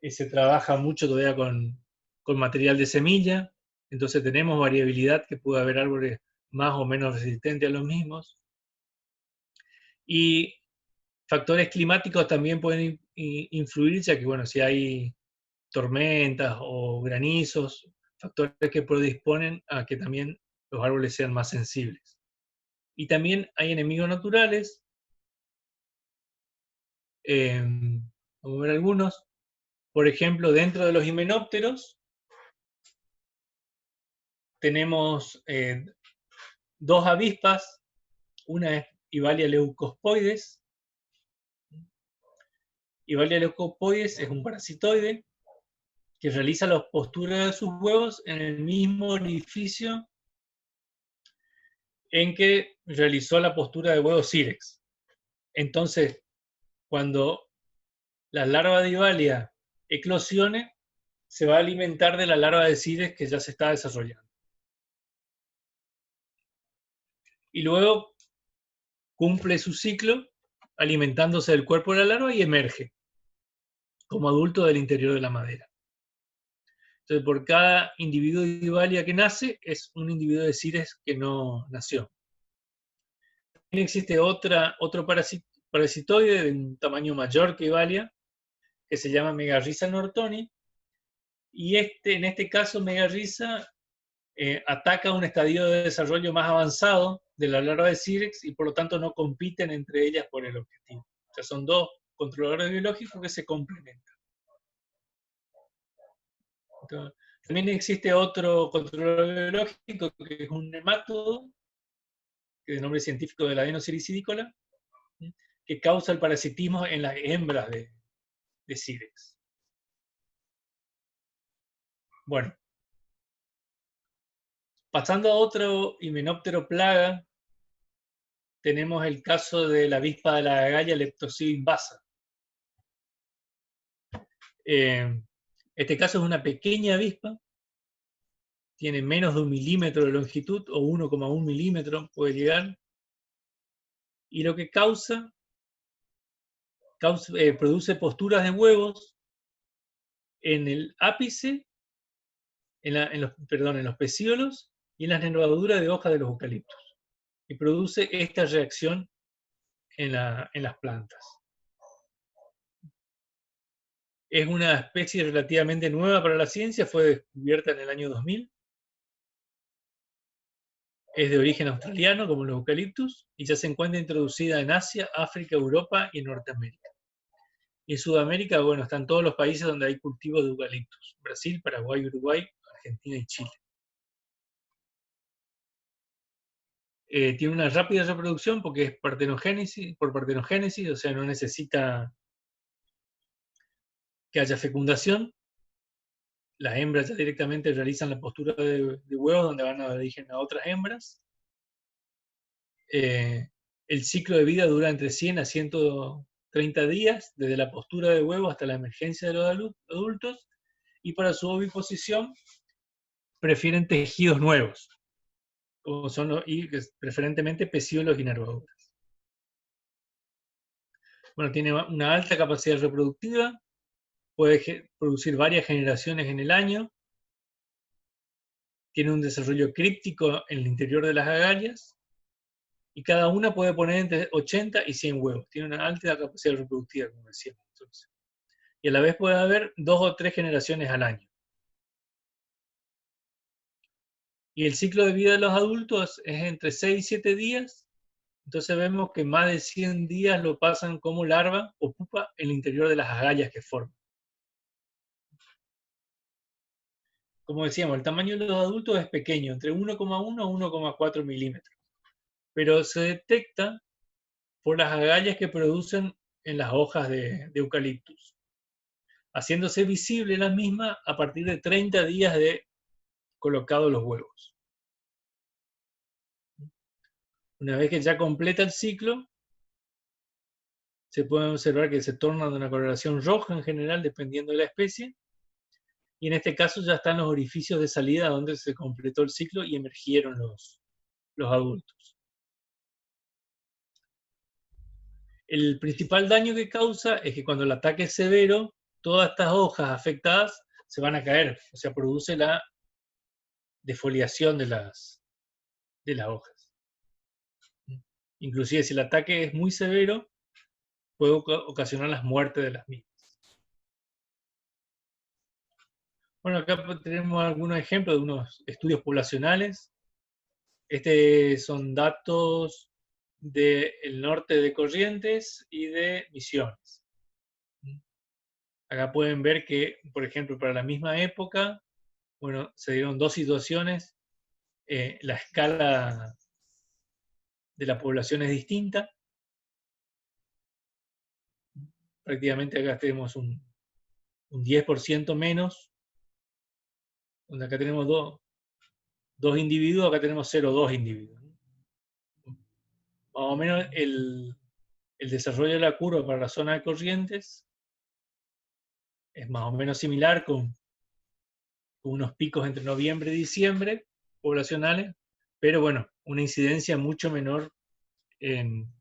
se trabaja mucho todavía con material de semilla. Entonces tenemos variabilidad, que puede haber árboles más o menos resistentes a los mismos. Y Factores climáticos también pueden influir, ya que, bueno, si hay tormentas o granizos, factores que predisponen a que también los árboles sean más sensibles. Y también hay enemigos naturales, vamos a ver algunos. Por ejemplo, dentro de los himenópteros tenemos dos avispas, una es Ivalia leucospoides. Ivalia leucospoides es un parasitoide que realiza la postura de sus huevos en el mismo orificio en que realizó la postura de huevo sírex. Entonces, cuando la larva de Ivalia eclosione, se va a alimentar de la larva de sírex que ya se está desarrollando. Y luego cumple su ciclo alimentándose del cuerpo de la larva y emerge como adulto del interior de la madera. Entonces, por cada individuo de Ivalia que nace, es un individuo de sírex que no nació. También existe otro parasitoide de un tamaño mayor que Ivalia, que se llama Megarrhiza nortoni, y en este caso Megarrhiza ataca un estadio de desarrollo más avanzado de la larva de sírex y por lo tanto no compiten entre ellas por el objetivo. O sea, son dos controladores biológicos que se complementan. Entonces, también existe otro controlador biológico que es un nemátodo, que es el nombre científico de la Adenosiricidícola, que causa el parasitismo en las hembras de sírex. Bueno, pasando a otro himenóptero plaga, tenemos el caso de la avispa de la agalla Leptospira invasa. Este caso es una pequeña avispa, tiene menos de 1 milímetro de longitud, o 1,1 milímetro puede llegar, y lo que produce posturas de huevos en el ápice, en los pecíolos y en las nervaduras de hojas de los eucaliptos. Y produce esta reacción en las plantas. Es una especie relativamente nueva para la ciencia, fue descubierta en el año 2000. Es de origen australiano, como los eucaliptus, y ya se encuentra introducida en Asia, África, Europa y Norteamérica. Y en Sudamérica, bueno, están todos los países donde hay cultivos de eucaliptus: Brasil, Paraguay, Uruguay, Argentina y Chile. Tiene una rápida reproducción porque es por partenogénesis, o sea, no necesita que haya fecundación. Las hembras ya directamente realizan la postura de huevos donde van a dar origen a otras hembras. El ciclo de vida dura entre 100 a 130 días, desde la postura de huevo hasta la emergencia de los adultos, y para su oviposición prefieren tejidos nuevos, como son preferentemente pecíolos y nervaduras. Bueno, tiene una alta capacidad reproductiva, puede producir varias generaciones en el año, tiene un desarrollo críptico en el interior de las agallas, y cada una puede poner entre 80 y 100 huevos. Tiene una alta capacidad reproductiva, como decíamos. Entonces. Y a la vez puede haber 2 o 3 generaciones al año. Y el ciclo de vida de los adultos es entre 6 y 7 días. Entonces vemos que más de 100 días lo pasan como larva o pupa en el interior de las agallas que forman. Como decíamos, el tamaño de los adultos es pequeño, entre 1,1 a 1,4 milímetros. Pero se detecta por las agallas que producen en las hojas de eucaliptus, haciéndose visible la misma a partir de 30 días de colocados los huevos. Una vez que ya completa el ciclo, se puede observar que se torna de una coloración roja en general, dependiendo de la especie, y en este caso ya están los orificios de salida donde se completó el ciclo y emergieron los adultos. El principal daño que causa es que cuando el ataque es severo, todas estas hojas afectadas se van a caer, o sea, produce la defoliación de las hojas. Inclusive si el ataque es muy severo, puede ocasionar las muertes de las mismas. Bueno, acá tenemos algunos ejemplos de unos estudios poblacionales. Son datos del norte de Corrientes y de Misiones. Acá pueden ver que, por ejemplo, para la misma época, bueno, se dieron dos situaciones. La escala de la población es distinta. Prácticamente acá tenemos un 10% menos, donde acá tenemos dos individuos, acá tenemos 0,2 individuos. Más o menos el desarrollo de la curva para la zona de Corrientes es más o menos similar, con unos picos entre noviembre y diciembre poblacionales, pero bueno, una incidencia mucho menor en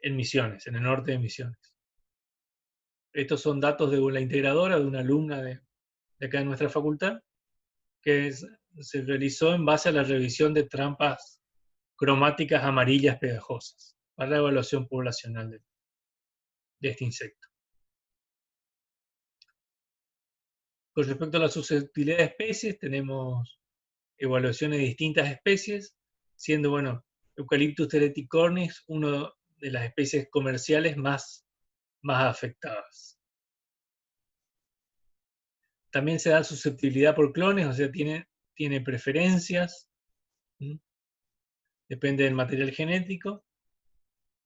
Misiones, en el norte de Misiones. Estos son datos de la integradora, de una alumna de acá de nuestra facultad, que se realizó en base a la revisión de trampas cromáticas amarillas pegajosas para la evaluación poblacional de este insecto. Con respecto a la susceptibilidad de especies, tenemos evaluaciones de distintas especies, siendo, bueno, Eucalyptus tereticornis una de las especies comerciales más afectadas. También se da susceptibilidad por clones, o sea, tiene preferencias, depende del material genético,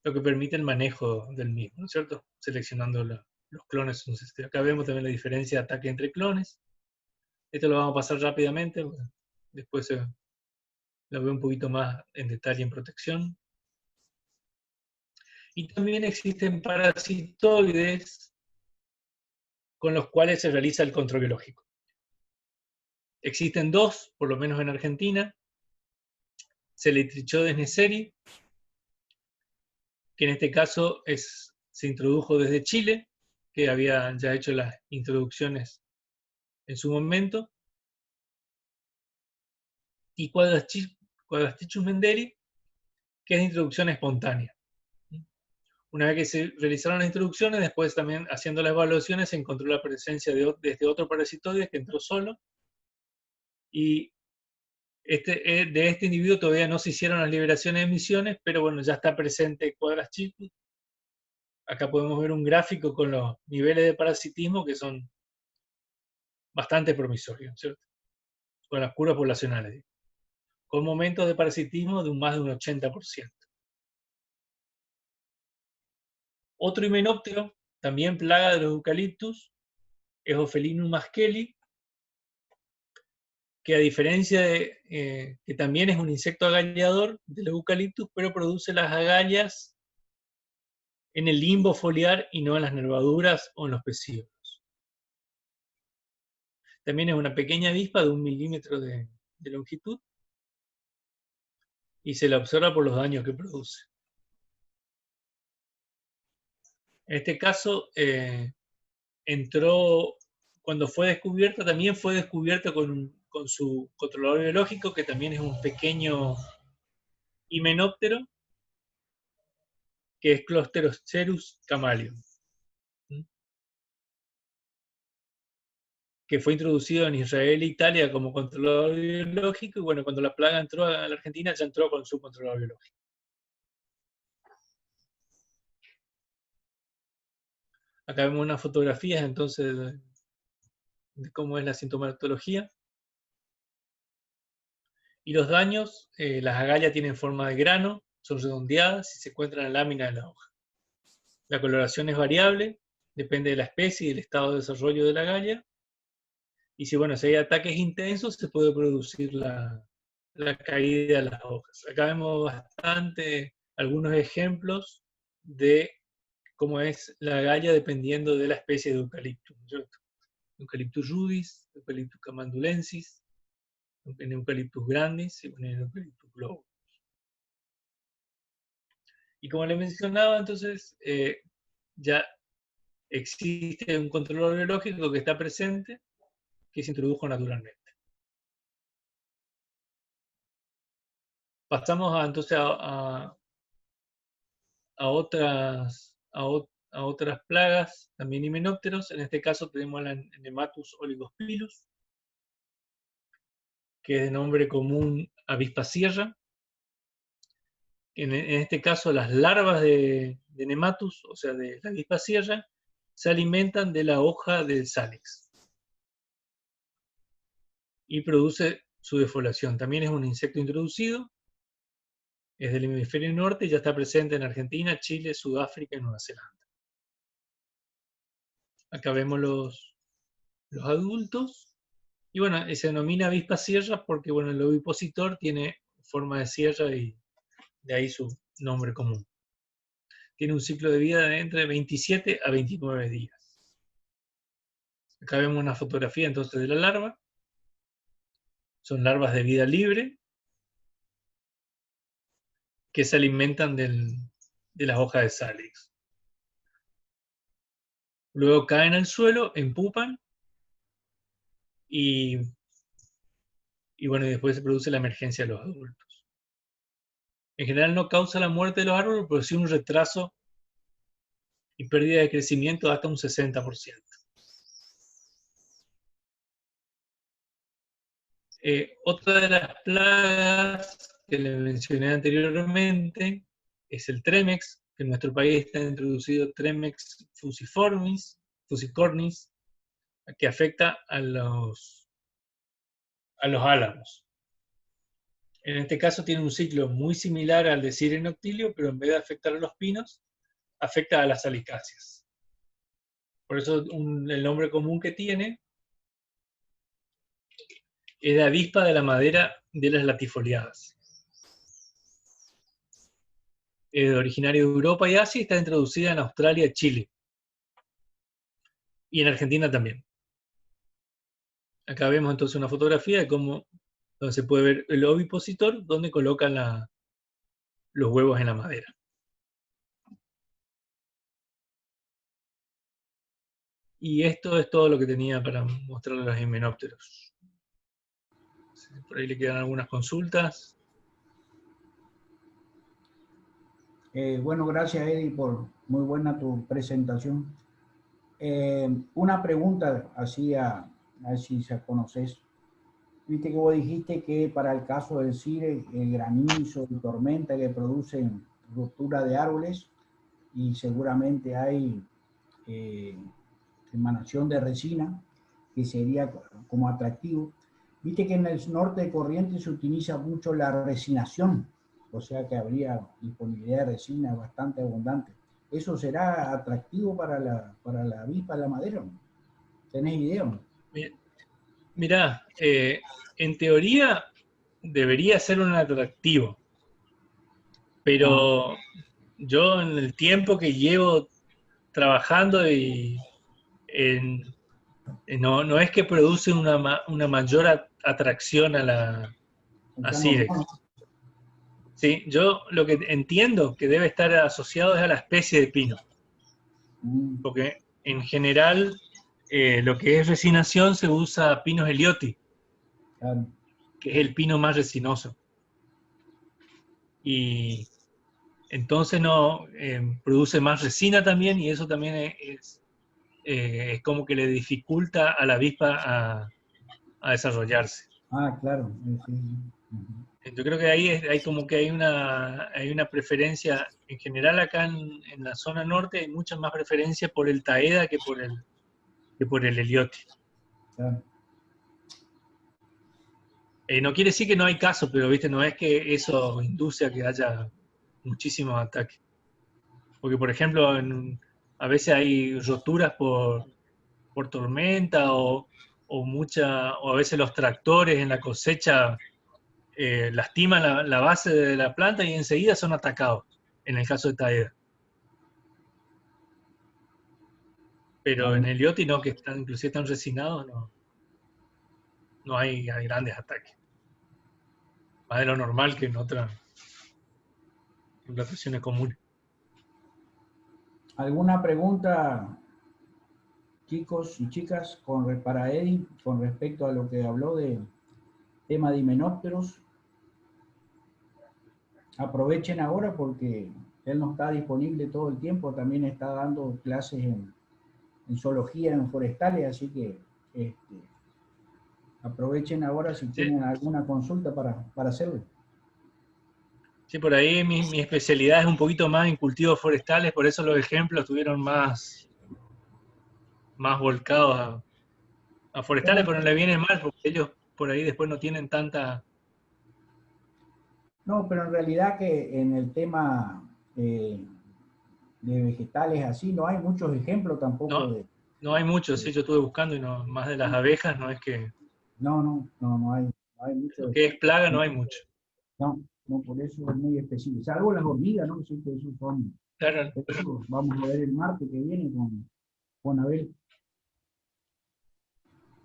lo que permite el manejo del mismo, ¿no es cierto? Seleccionando los clones. Acá vemos también la diferencia de ataque entre clones. Esto lo vamos a pasar rápidamente, después lo veo un poquito más en detalle en protección. Y también existen parasitoides con los cuales se realiza el control biológico. Existen dos, por lo menos en Argentina: Celetrichodes neisserii, que en este caso se introdujo desde Chile, que había ya hecho las introducciones en su momento, y Quadrastichus menderi, que es de introducción espontánea. Una vez que se realizaron las introducciones, después también haciendo las evaluaciones, se encontró la presencia de este otro parasitoide que entró solo, y de este individuo todavía no se hicieron las liberaciones de emisiones, pero bueno, ya está presente Quadrastichus. Acá podemos ver un gráfico con los niveles de parasitismo que son bastante promisorios, ¿cierto? Con las curvas poblacionales, con momentos de parasitismo de más de un 80%. Otro himenóptero, también plaga de los eucaliptus, es Ophelinum maskeli, que a diferencia de que también es un insecto agallador de los eucaliptus, pero produce las agallas en el limbo foliar y no en las nervaduras o en los pecíolos. También es una pequeña avispa de 1 milímetro de longitud y se la observa por los daños que produce. En este caso, cuando fue descubierta, también fue descubierta con su controlador biológico, que también es un pequeño himenóptero, que es Closterocerus camaleon, que fue introducido en Israel e Italia como controlador biológico, y bueno, cuando la plaga entró a la Argentina, ya entró con su controlador biológico. Acá vemos unas fotografías entonces de cómo es la sintomatología. Y los daños: las agallas tienen forma de grano, son redondeadas y se encuentran en la lámina de la hoja. La coloración es variable, depende de la especie y del estado de desarrollo de la agalla. Y si hay ataques intensos, se puede producir la caída de las hojas. Acá vemos algunos ejemplos de cómo es la agalla dependiendo de la especie de eucalipto, ¿cierto? Eucalyptus rudis, Eucalyptus camandulensis, en Eucalyptus grandis y en Eucalyptus globus. Y como les mencionaba, entonces, ya existe un controlador biológico que está presente, que se introdujo naturalmente. Pasamos entonces a a otras plagas, también himenópteros. En este caso tenemos la Nematus oligospilus, que es de nombre común avispa sierra. En este caso, las larvas de Nematus, o sea, de la avispa sierra, se alimentan de la hoja del Salix y produce su defoliación. También es un insecto introducido, es del hemisferio norte y ya está presente en Argentina, Chile, Sudáfrica y Nueva Zelanda. Acá vemos los adultos. Y bueno, se denomina avispa sierra porque bueno, el ovipositor tiene forma de sierra y de ahí su nombre común. Tiene un ciclo de vida de entre 27 a 29 días. Acá vemos una fotografía entonces de la larva. Son larvas de vida libre que se alimentan de las hojas de Salix. Luego caen al suelo, empupan y bueno, y después se produce la emergencia de los adultos. En general no causa la muerte de los árboles, pero sí un retraso y pérdida de crecimiento de hasta un 60%. Otra de las plagas que le mencioné anteriormente es el Tremex, que en nuestro país está introducido Tremex fusicornis, que afecta a los álamos. En este caso tiene un ciclo muy similar al de Sirenoctilio, pero en vez de afectar a los pinos, afecta a las salicáceas. Por eso el nombre común que tiene es de avispa de la madera de las latifoliadas. Es originario de Europa y Asia y está introducida en Australia y Chile. Y en Argentina también. Acá vemos entonces una fotografía de cómo donde se puede ver el ovipositor donde colocan los huevos en la madera. Y esto es todo lo que tenía para mostrarles a los himenópteros. Por ahí le quedan algunas consultas. Bueno, gracias Eddie por muy buena tu presentación. Una pregunta así a ver si se conoces. Viste que vos dijiste que para el caso del CIRE, el granizo y tormenta que producen ruptura de árboles y seguramente hay emanación de resina que sería como atractivo. Viste que en el norte de Corrientes se utiliza mucho la resinación, o sea que habría disponibilidad de resina bastante abundante. ¿Eso será atractivo para la avispa, la madera? ¿Tenés idea? Mirá, en teoría debería ser un atractivo, pero yo en el tiempo que llevo trabajando y no es que produce una mayor atracción a Cirex. Sí, yo lo que entiendo que debe estar asociado es a la especie de pino, porque en general lo que es resinación se usa Pinus elioti, que es el pino más resinoso. Y entonces produce más resina también y eso también es como que le dificulta a la avispa a desarrollarse. Ah, claro. Sí. Yo creo que ahí hay como que hay una preferencia, en general acá en la zona norte hay mucha más preferencia por el taeda que por el eliote. Claro. No quiere decir que no hay casos, pero viste, no es que eso induce a que haya muchísimos ataques. Porque, por ejemplo, a veces hay roturas por tormenta o a veces los tractores en la cosecha lastiman la base de la planta y enseguida son atacados, en el caso de taeda. Pero en el IoT no, que inclusive están resinados, no hay grandes ataques. Más de lo normal que en otras plantaciones comunes. ¿Alguna pregunta, chicos y chicas, para Eddie con respecto a lo que habló de tema de himenópteros? Aprovechen ahora porque él no está disponible todo el tiempo, también está dando clases en zoología, en forestales, así que aprovechen ahora si Sí, tienen alguna consulta para hacerlo. sí, por ahí mi especialidad es un poquito más en cultivos forestales, por eso los ejemplos estuvieron más volcados a forestales, Bueno, pero no le viene mal, porque ellos por ahí después no tienen tanta... no, pero en realidad que en el tema de vegetales así no hay muchos ejemplos tampoco No, de... no hay muchos, sí, de- yo estuve buscando y no, más de las abejas, no es que... no hay Lo muchos. que es plaga no hay mucho. No, no, por eso es muy específico. Salvo las hormigas, ¿no? Sí, que esos son. Claro, Eso vamos a ver el martes que viene con Abel.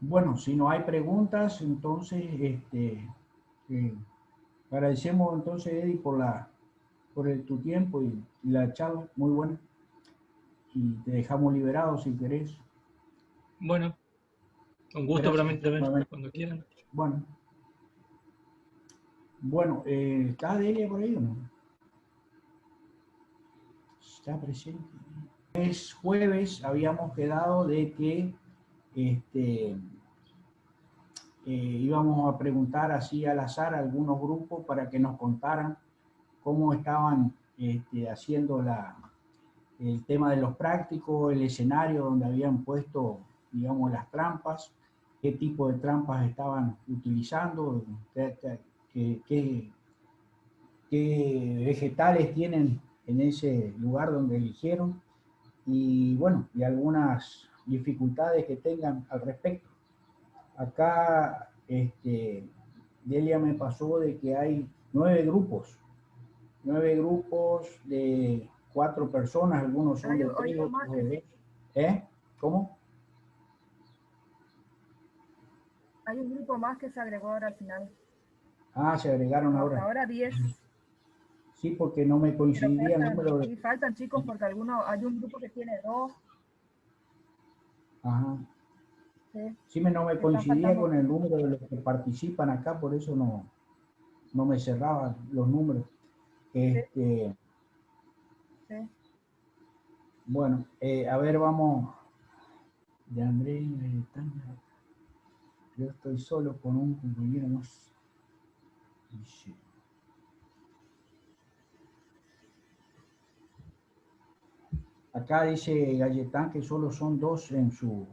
Bueno, si no hay preguntas, entonces eh, agradecemos entonces, Eddie, tu tiempo y la charla, muy buena. Y te dejamos liberado si querés. bueno, un gusto para Gracias. mí también, Nuevamente. cuando quieran. Bueno, bueno, ¿está Delia por ahí o no? Está presente. Es jueves, habíamos quedado de que este, íbamos a preguntar así al azar a algunos grupos para que nos contaran cómo estaban haciendo el tema de los prácticos, el escenario donde habían puesto, digamos, las trampas, qué tipo de trampas estaban utilizando, qué vegetales tienen en ese lugar donde eligieron y bueno, y algunas dificultades que tengan al respecto. Acá Delia me pasó de que hay 9 grupos de 4 personas, algunos son Hay, de hay 3, uno más otros que de 2. ¿Cómo? hay un grupo más que se agregó ahora al final. Ah, se agregaron Hasta ahora. ahora 10, Sí, porque no me pero coincidía el faltan, número de... sí, faltan chicos porque hay un grupo que tiene 2, Ajá. ¿sí? Sí, no me Están coincidía faltando, con el número de los que participan acá, por eso no me cerraban los números. sí, Este, sí. bueno, a ver, vamos. De Andrés, yo estoy solo con un compañero más. Dice, acá dice Galletán que solo son 2 en su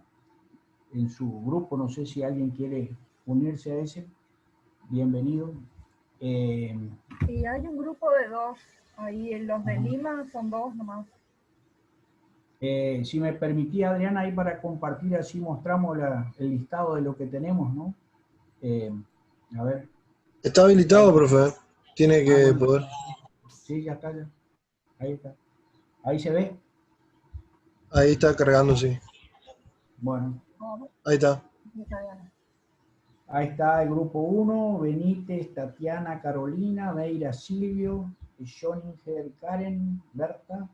grupo. No sé si alguien quiere unirse a ese. Bienvenido. Y hay un grupo de 2, ahí en los de Ajá. Lima son 2 nomás. Si me permitía, Adriana, ahí para compartir, así mostramos el listado de lo que tenemos, ¿no? Eh, a ver. Está habilitado, profe. Tiene Ah, que bueno. poder. Sí, ya está. Ahí está. Ahí se ve. Ahí está cargando, sí. Bueno. Ahí está. Ahí está el grupo 1, Benítez, Tatiana, Carolina, Meira, Silvio, Schoninger, Karen, Berta,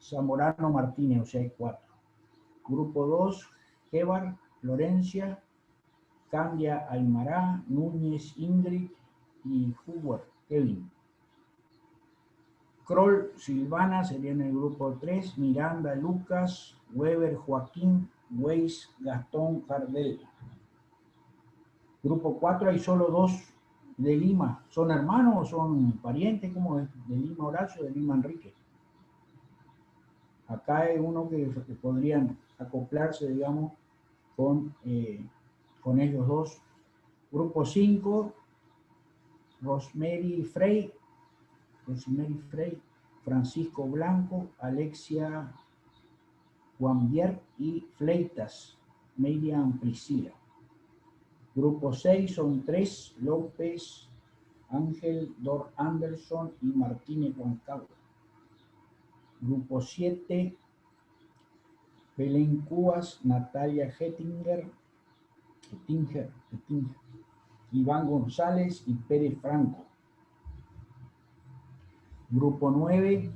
Zamorano, Martínez, o sea, hay 4. Grupo 2, Gebar, Florencia, Candia, Aymará, Núñez, Ingrid y Hubert, Kevin. Kroll, Silvana, sería en el grupo 3, Miranda, Lucas, Weber, Joaquín, Weiss, Gastón, Jardel. Grupo 4 hay solo 2 de Lima. ¿Son hermanos o son parientes? ¿Cómo es? De Lima Horacio, de Lima Enrique. Acá hay uno que podrían acoplarse, digamos, con ellos dos. Grupo 5, Rosemary Frey, Francisco Blanco, Alexia Guambier y Fleitas, Miriam Priscila. Grupo 6 son 3, López, Ángel, Dor Anderson y Martínez Juan Carlos. Grupo 7, Belén Cubas, Natalia Hettinger, Iván González y Pérez Franco. Grupo 9,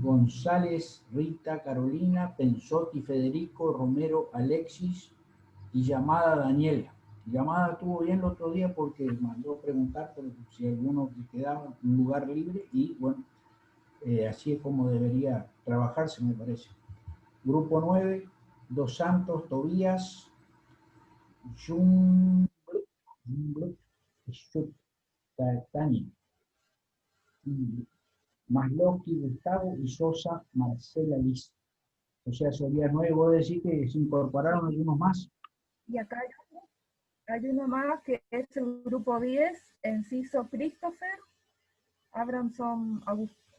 González, Rita, Carolina, Pensotti, Federico, Romero, Alexis y Llamada Daniela. Llamada estuvo bien el otro día porque mandó a preguntar por si alguno quedaba un lugar libre y bueno, así es como debería trabajarse, me parece. Grupo 9, Dos Santos, Tobías, Jungbruk, Tani, Masloki, Gustavo y Sosa, Marcela Liz. O sea, sería 9, vos decís que se incorporaron algunos más. Y acá hay uno más que es el grupo 10, Enciso Christopher, Abramson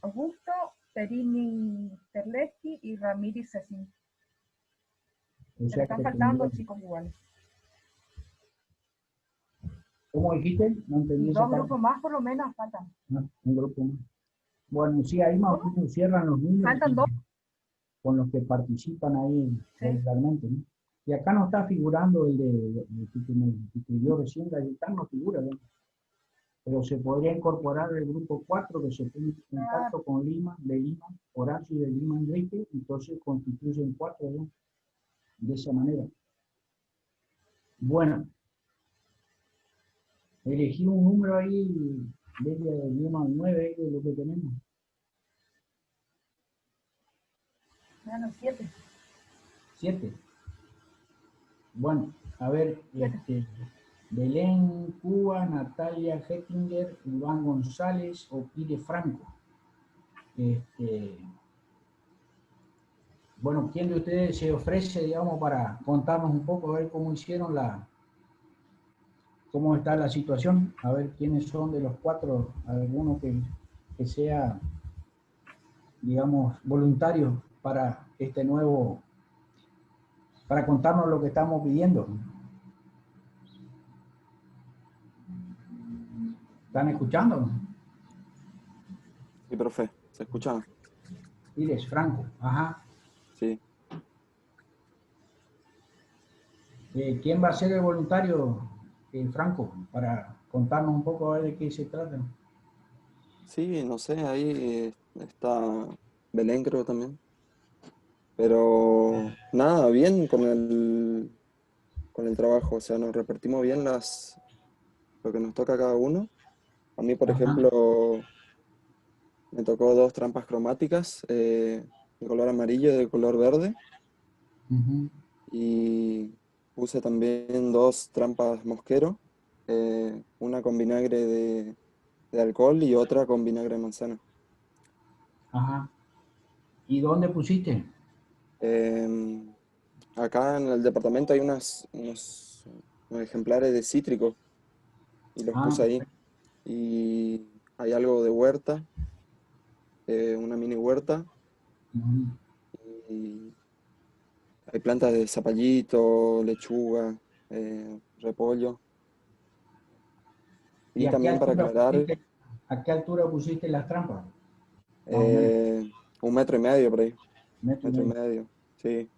Augusto, Perini Terleski y Ramírez Cecín. O sea, Están que faltando chicos iguales. ¿Cómo dijiste? No entendí Y esa dos parte. grupos más por lo menos faltan. Ah, un grupo más. Bueno, sí, ahí más o menos cierran los números Faltan dos. con los que participan ahí Sí. regularmente, ¿no? Y acá no está figurando el que me escribió recién, Gaitán no figura, ¿no? Pero se podría incorporar el grupo 4 que se pone en contacto con Lima, de Lima, Horacio y de Lima Enrique, entonces constituyen 4, ¿no? De esa manera. Bueno, elegí un número ahí desde el 1 al 9 de lo que tenemos. Bueno, 7. 7. Bueno, a ver, Belén, Cuba, Natalia Hettinger, Iván González o Pire Franco. Bueno, ¿quién de ustedes se ofrece, digamos, para contarnos un poco, a ver cómo hicieron cómo está la situación? A ver quiénes son de los 4, alguno que sea, digamos, voluntario para este nuevo, para contarnos lo que estamos pidiendo. ¿Están escuchando? Sí, profe, ¿se escucha? Pires Franco, ajá. Sí. ¿Quién va a ser el voluntario, Franco, para contarnos un poco a ver de qué se trata? Sí, no sé, ahí está Belén creo también. Pero nada, bien con el trabajo, o sea, nos repartimos bien lo que nos toca a cada uno. A mí, por Ajá. ejemplo, me tocó 2 trampas cromáticas, de color amarillo y de color verde. Uh-huh. Y puse también 2 trampas mosquero, una con vinagre de alcohol y otra con vinagre de manzana. Ajá. ¿Y dónde pusiste? Acá en el departamento hay unos ejemplares de cítrico y los Ah, puse ahí. Y hay algo de huerta, una mini huerta, uh-huh. y hay plantas de zapallito, lechuga, repollo. ¿Y Y también para aclarar, a qué altura pusiste las trampas? Más o menos, 1,5 metros por ahí, metro y metro y medio. medio, sí.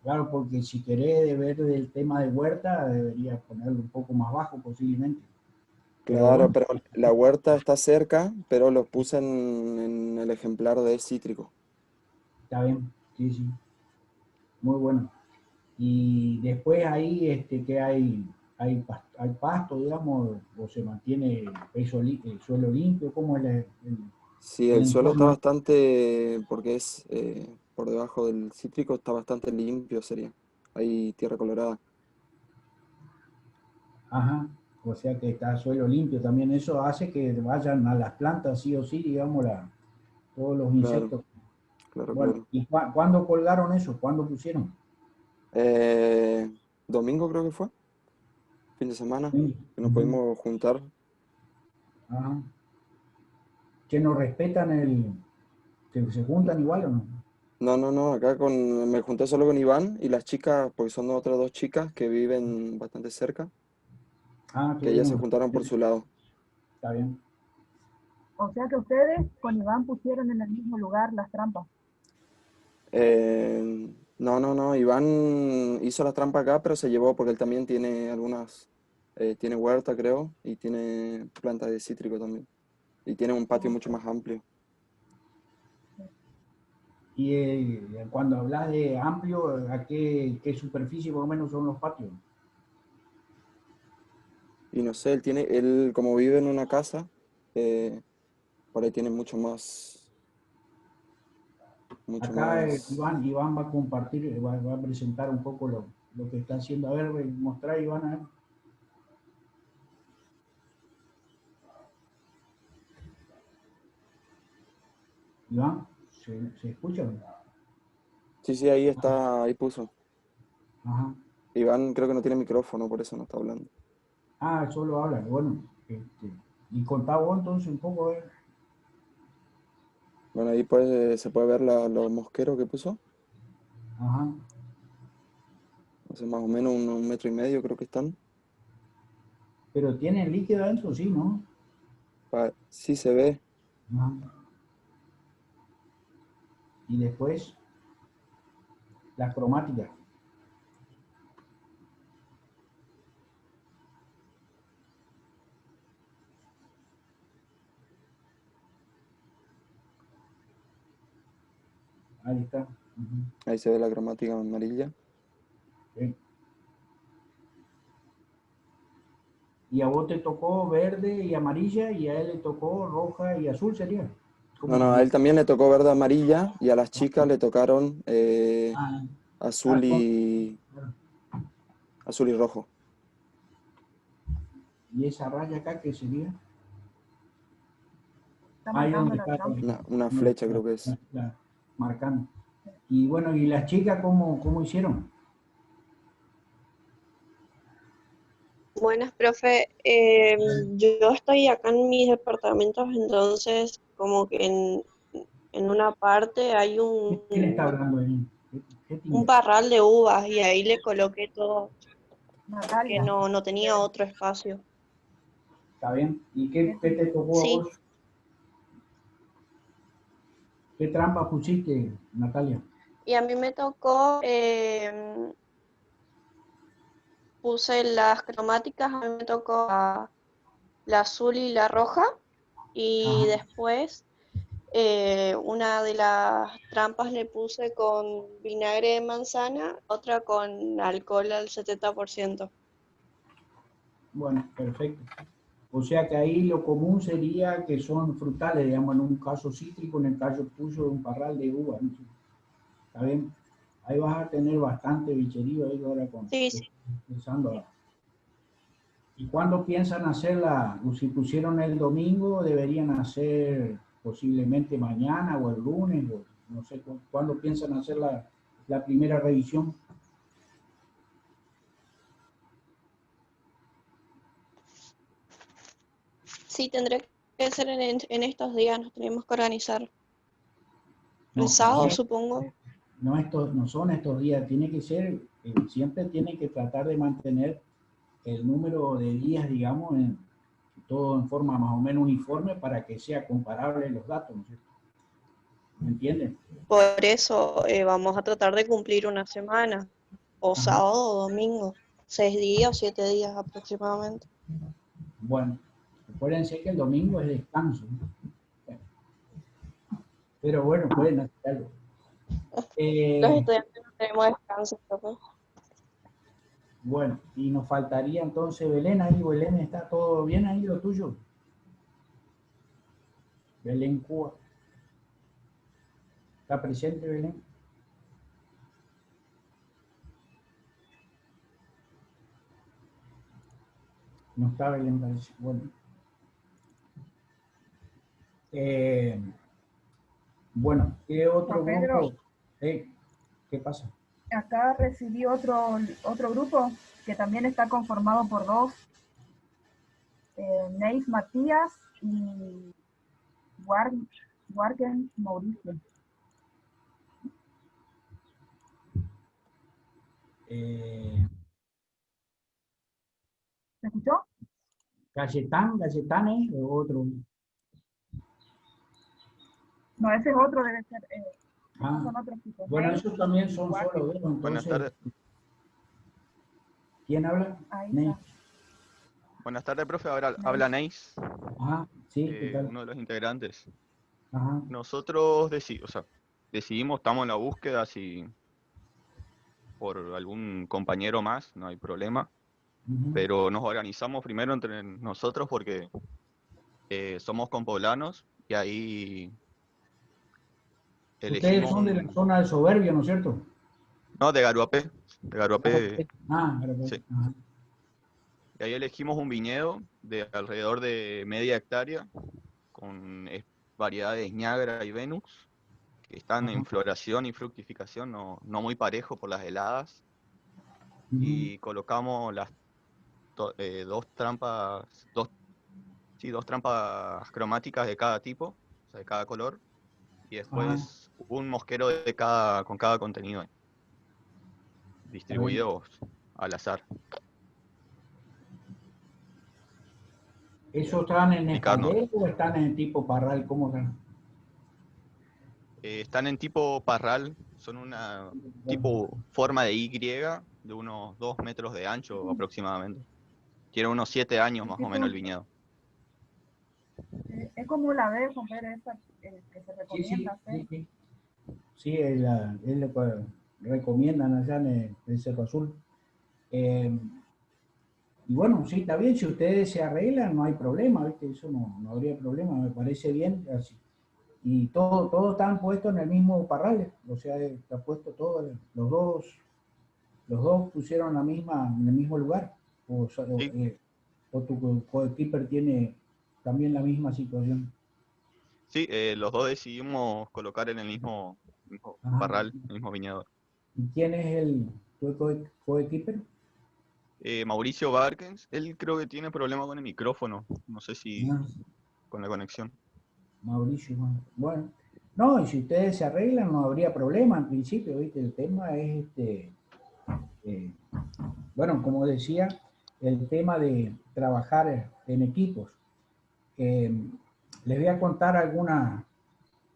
Claro, porque si querés ver el tema de huerta, deberías ponerlo un poco más bajo posiblemente. Pero Claro, bueno, pero la huerta está cerca, pero los puse en el ejemplar de cítrico. está bien, sí, sí, muy bueno. Y después ahí, que hay pasto, digamos, o se mantiene el suelo limpio, ¿cómo es Sí, el el suelo está entorno? bastante, porque es por debajo del cítrico, está bastante limpio, sería. Hay tierra colorada. Ajá, o sea que está suelo limpio también, eso hace que vayan a las plantas sí o sí, digamos, todos los Claro, insectos. claro, Bueno, claro. ¿y cuándo colgaron eso? ¿Cuándo pusieron? Eh, Domingo creo que fue, fin de semana, Sí. que nos Ujú. pudimos juntar. Ajá. ¿Que no respetan que se juntan igual o no? No, no, no, me junté solo con Iván y las chicas, porque son otras 2 chicas que viven bastante cerca, Ah, qué que ellas se bueno, juntaron por su lado. está bien. O sea que ustedes con Iván pusieron en el mismo lugar las trampas. No, no, no, Iván hizo la trampa acá, pero se llevó porque él también tiene tiene huerta creo, y tiene plantas de cítrico también. Y tiene un patio mucho más amplio. Y cuando hablas de amplio, ¿a qué superficie más o menos son los patios? Y no sé, él como vive en una casa, por ahí tiene mucho más, mucho Acá más. Iván va a compartir, va a presentar un poco lo que está haciendo. A ver, mostrar Iván, a ver. Iván, ¿se escucha? Sí, sí, ahí está, ahí puso. Ajá. Iván creo que no tiene micrófono, por eso no está hablando. Ah, solo habla. Bueno, y contá vos entonces un poco, a ver. Bueno, ahí pues se puede ver los mosqueros que puso. Ajá. Hace más o menos un metro y medio creo que están. Pero tiene líquido adentro, sí, ¿no? Sí se ve. Ajá. Y después, la cromática. Ahí está. Ujú. Ahí se ve la cromática amarilla. Sí. Y a vos te tocó verde y amarilla y a él le tocó roja y azul, ¿sería? No, ¿Cómo no, a sería? él también le tocó verde amarilla y a las chicas le tocaron Ah, azul son- y azul y rojo. y esa raya acá, ¿qué sería? Está Ahí marcando donde la está, trampa. Una flecha creo que es. marcando. Y bueno, ¿y las chicas cómo hicieron? Buenas, profe. Yo estoy acá en mis departamentos, entonces como que en una parte hay ¿Quién está hablando ahí? ¿Qué un tiene? parral de uvas y ahí le coloqué todo porque Natalia, no tenía otro espacio. ¿Está bien? ¿Y qué te tocó a Sí, vos? ¿Qué trampa pusiste, Natalia? y a mí me tocó, puse las cromáticas, a mí me tocó la azul y la roja y Ajá. después una de las trampas le puse con vinagre de manzana, otra con alcohol al 70%. Bueno, perfecto. O sea que ahí lo común sería que son frutales, digamos, en un caso cítrico, en el caso tuyo un parral de uva, ¿no? ¿Está bien? Ahí vas a tener bastante bicherío ahí ahora Sí, sí. pensando. ¿Y cuándo piensan hacerla? O si pusieron el domingo, deberían hacer posiblemente mañana o el lunes, o no sé cuándo piensan hacer la primera revisión. Sí, tendré que ser en estos días, nos tenemos que organizar. El No, sábado, supongo. no son estos días, tiene que ser, siempre tiene que tratar de mantener el número de días, digamos, todo en forma más o menos uniforme para que sea comparable los datos, ¿no es cierto? ¿Me entienden? Por eso vamos a tratar de cumplir una semana, o Ajá. sábado o domingo, 6 días o 7 días aproximadamente. Bueno, acuérdense que el domingo es descanso, ¿no? Pero bueno, pueden hacer algo. Los Eh, estudiantes no tenemos descanso, profe. bueno, y nos faltaría entonces Belén ahí. Belén, ¿está todo bien ahí lo tuyo? Belén Cuba. ¿Está presente Belén? No está Belén, parece. Bueno. Eh, bueno, ¿qué otro Juan Pedro, grupo? ¿Qué pasa? acá recibí otro grupo que también está conformado por dos, Neis Matías y Wargen Mauricio. Eh, ¿Me escuchó? Galletán, o otro. No, ese es otro, debe ser. Esos Ah, son otros tipos. bueno, Neis esos también y son Wargen. solo dos, Buenas entonces, tardes, ¿quién habla? Ahí Ney. está. buenas tardes, profe. Ahora Neis. habla Neis, Ajá, sí, ¿qué tal? uno de los integrantes. Ajá, Nosotros decidimos, estamos en la búsqueda, si por algún compañero más, no hay problema, ujú. pero nos organizamos primero entre nosotros porque somos compoblanos y ahí Ustedes son de la zona del Soberbio, ¿no es cierto? No, de Garuapé. De Garuapé, Garuapé. sí. Ajá. Y ahí elegimos un viñedo de alrededor de media hectárea, con variedades Niagara y Venus, que están en floración y fructificación, no muy parejo por las heladas. Y colocamos dos trampas cromáticas de cada tipo, o sea, de cada color, y después un mosquero con cada contenido, distribuidos al azar. ¿Esos están en Explicarnos. espaldero o están en tipo parral? ¿Cómo están? Están en tipo parral, son una tipo forma de Y, de unos 2 metros de ancho aproximadamente. Tiene unos 7 años más o menos el viñedo. Es como la B, ver esa que se recomienda hacer. Sí, es lo que recomiendan allá en el Cerro Azul. Y bueno, sí, está bien, si ustedes se arreglan, no hay problema, ¿viste? Eso no habría problema, me parece bien así. Y todos están puestos en el mismo parral, o sea, está puesto todo, los dos pusieron en el mismo lugar, o tu coequiper tiene también la misma situación. Sí, los dos decidimos colocar en el mismo parral, el mismo viñedo. ¿Y quién es tu coequiper? Mauricio Barkens, él creo que tiene problema con el micrófono, no sé si con la conexión. Mauricio, bueno. No, y si ustedes se arreglan no habría problema en principio, ¿viste? El tema es, bueno, como decía, el tema de trabajar en equipos. Les voy a contar algunas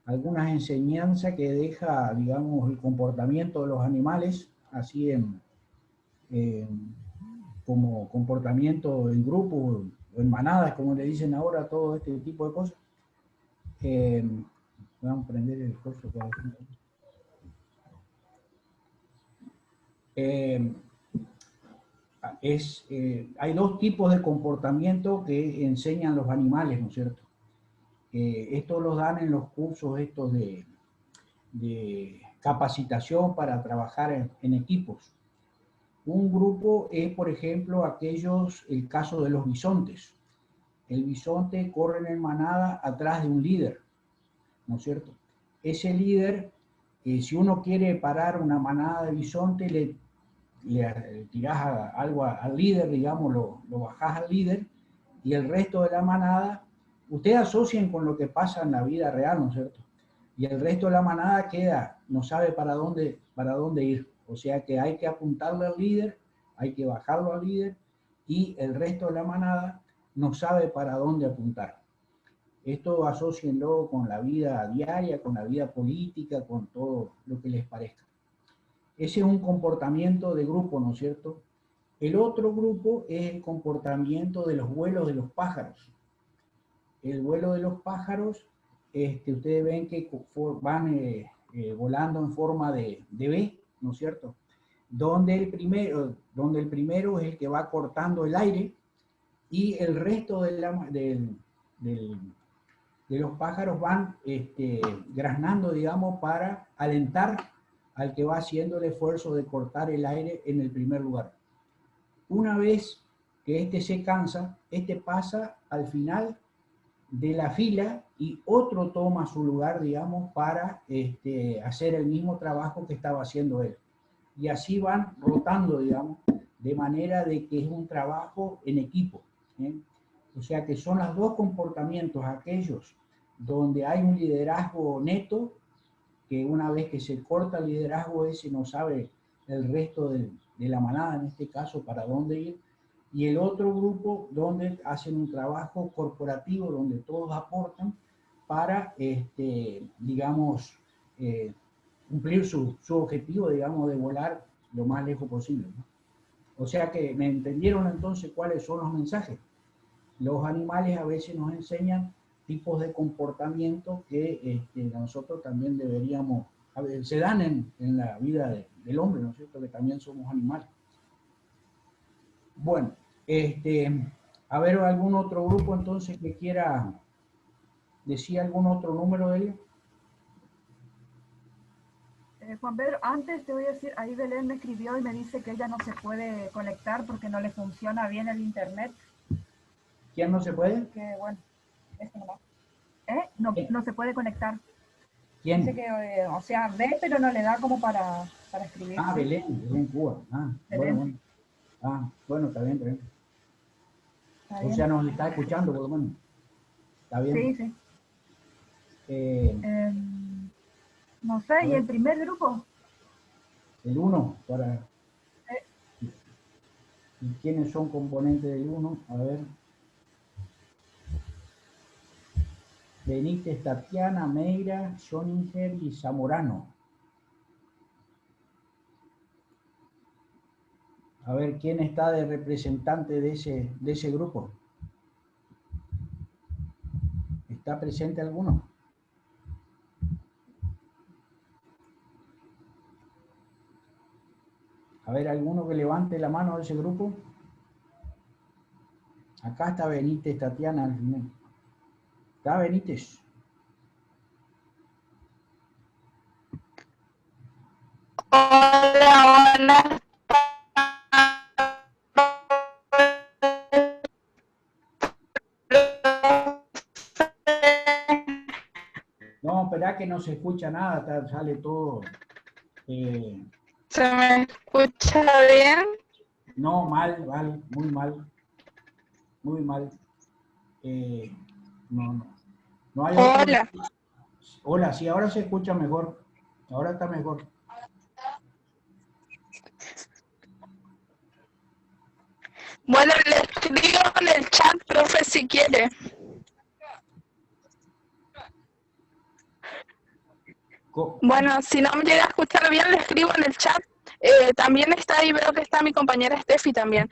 enseñanzas que deja, digamos, el comportamiento de los animales, así como comportamiento en grupo o en manadas, como le dicen ahora, todo este tipo de cosas. Vamos a prender el curso por ejemplo. Hay dos tipos de comportamiento que enseñan los animales, ¿no es cierto? Esto los dan en los cursos estos de capacitación para trabajar en equipos. Un grupo es, por ejemplo, el caso de los bisontes. El bisonte corre en manada atrás de un líder, ¿no es cierto? Ese líder, si uno quiere parar una manada de bisonte, le tirás algo al líder, digamos, lo bajás al líder, y el resto de la manada, ustedes asocian con lo que pasa en la vida real, ¿no es cierto? Y el resto de la manada no sabe para dónde ir. O sea que hay que apuntarle al líder, hay que bajarlo al líder, y el resto de la manada no sabe para dónde apuntar. Esto asócienlo con la vida diaria, con la vida política, con todo lo que les parezca. Ese es un comportamiento de grupo, ¿no es cierto? El otro grupo es el comportamiento de los vuelos de los pájaros. El vuelo de los pájaros, ustedes ven que van volando en forma de V, ¿no es cierto? Donde el primero es el que va cortando el aire y el resto de los pájaros van graznando, digamos, para alentar al que va haciendo el esfuerzo de cortar el aire en el primer lugar. Una vez que se cansa, pasa al final de la fila y otro toma su lugar, digamos, para hacer el mismo trabajo que estaba haciendo él. Y así van rotando, digamos, de manera de que es un trabajo en equipo. O sea que son los dos comportamientos, aquellos donde hay un liderazgo neto, que una vez que se corta el liderazgo ese no sabe el resto de la manada, en este caso, para dónde ir, y el otro grupo donde hacen un trabajo corporativo, donde todos aportan para, digamos, cumplir su objetivo, digamos, de volar lo más lejos posible, ¿no? O sea que me entendieron entonces cuáles son los mensajes. Los animales a veces nos enseñan tipos de comportamiento que nosotros también deberíamos, se dan en la vida del hombre, ¿no es cierto? Que también somos animales. Bueno, a ver, algún otro grupo entonces que quiera decir algún otro número de ellos. Juan Pedro, antes te voy a decir, ahí Belén me escribió y me dice que ella no se puede conectar porque no le funciona bien el internet. ¿Quién no se puede? Que bueno, eso nomás. No se puede conectar. ¿Quién? Dice que, o sea, ve, pero no le da como para escribir. Ah, Belén Cuba. Ah, Belén. bueno. Ah, bueno, está bien, está bien. Está O bien. sea, nos está escuchando por lo menos. Está bien. Sí, sí. Eh, No sé, a ¿y ver. el primer grupo? El 1, para... ¿Y quiénes son componentes del 1? A ver. Benítez, Tatiana, Meira, Schoninger y Zamorano. A ver, ¿quién está de representante de ese grupo? ¿Está presente alguno? A ver, ¿alguno que levante la mano de ese grupo? Acá está Benítez, Tatiana al final. ¿Está Benítez? Hola, hola. No, espera que no se escucha nada, sale todo. ¿Se me escucha bien? No, mal, muy mal. Muy mal. No hay otro. Hola. Hola, sí, ahora se escucha mejor. Ahora está mejor. Bueno, le escribo en el chat, profe, si quiere. Bueno, si no me llega a escuchar bien, le escribo en el chat. También está ahí, veo que está mi compañera Steffi también.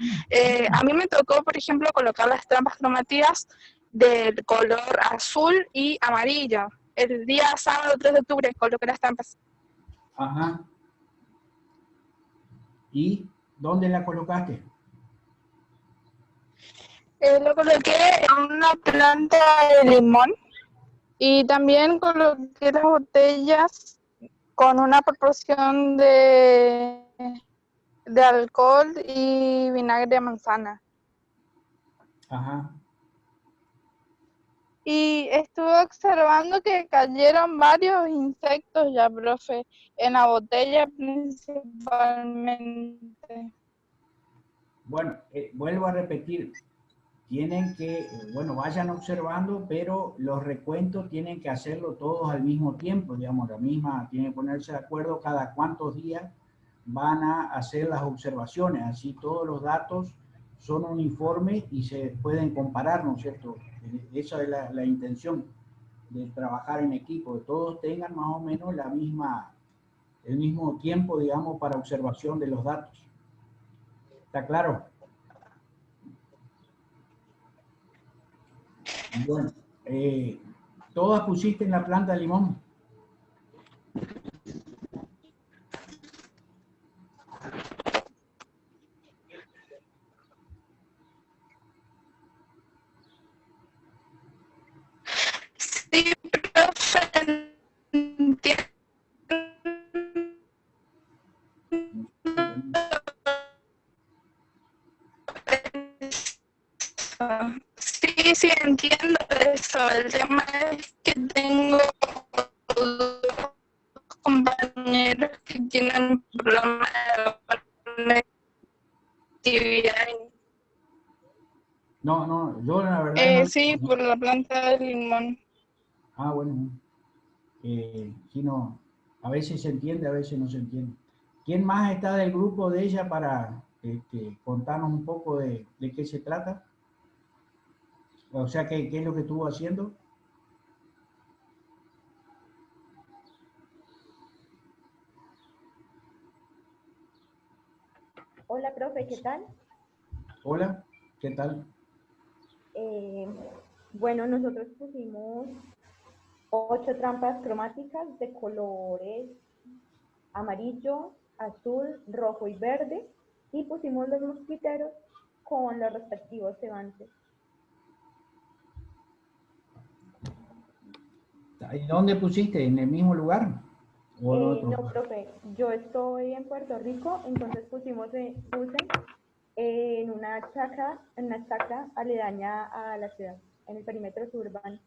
A mí me tocó, por ejemplo, colocar las trampas cromáticas del color azul y amarillo. El día sábado 3 de octubre coloqué las trampas. Ajá. ¿Y dónde la colocaste? Lo coloqué en una planta de limón y también coloqué las botellas con una proporción de alcohol y vinagre de manzana. Ajá. Y estuve observando que cayeron varios insectos ya, profe, en la botella principalmente. Bueno, vuelvo a repetir, tienen que, bueno, vayan observando, pero los recuentos tienen que hacerlo todos al mismo tiempo, digamos, tienen que ponerse de acuerdo cada cuántos días van a hacer las observaciones, así todos los datos son uniformes y se pueden comparar, ¿no es cierto? Esa es la intención de trabajar en equipo, que todos tengan más o menos el mismo tiempo, digamos, para observación de los datos. ¿Está claro? Bueno, ¿todas pusiste en la planta de limón? Sí, profe, entiendo. Sí, entiendo eso. El tema es que tengo dos compañeros que tienen problemas de conectividad. No, yo la verdad no. Sí, por la planta de limón. Ah, bueno. Sí, no. A veces se entiende, a veces no se entiende. ¿Quién más está del grupo de ella para contarnos un poco de qué se trata? O sea, ¿qué es lo que estuvo haciendo? Hola, profe, ¿qué tal? Hola, ¿qué tal? Bueno, nosotros pusimos 8 trampas cromáticas de colores amarillo, azul, rojo y verde y pusimos los mosquiteros con los respectivos cebantes. ¿Y dónde pusiste? ¿En el mismo lugar? ¿O en otro No, lugar? profe, yo estoy en Puerto Rico, entonces puse en una chacra aledaña a la ciudad, en el perímetro suburbano.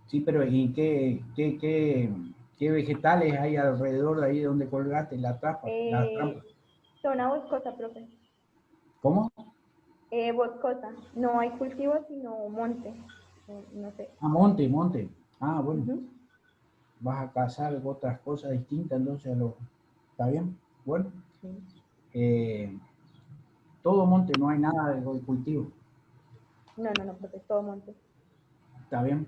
Sí, pero ¿y qué vegetales hay alrededor de ahí donde colgaste la trampa? La trampa? Zona boscosa, profe. ¿Cómo? Boscosa. No hay cultivos, sino monte. No sé. Ah, monte, monte. Ah, bueno. Ujú. Vas a cazar otras cosas distintas, entonces ¿está bien? Bueno, Sí. todo monte, no hay nada de cultivo. No, profe, todo monte. ¿Está bien?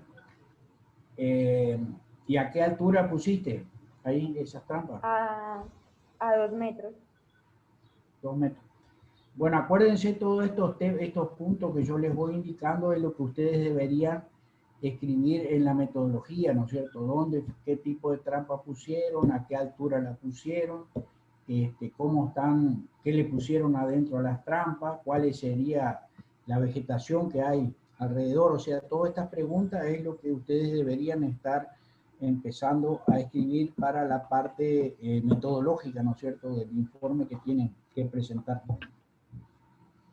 ¿Y a qué altura pusiste ahí esas trampas? A 2 metros. 2 metros. Bueno, acuérdense todos estos puntos que yo les voy indicando es lo que ustedes deberían escribir en la metodología, ¿no es cierto? ¿Dónde, qué tipo de trampa pusieron, a qué altura la pusieron, cómo están, qué le pusieron adentro a las trampas, cuál sería la vegetación que hay alrededor? O sea, todas estas preguntas es lo que ustedes deberían estar empezando a escribir para la parte metodológica, ¿no es cierto?, del informe que tienen que presentar.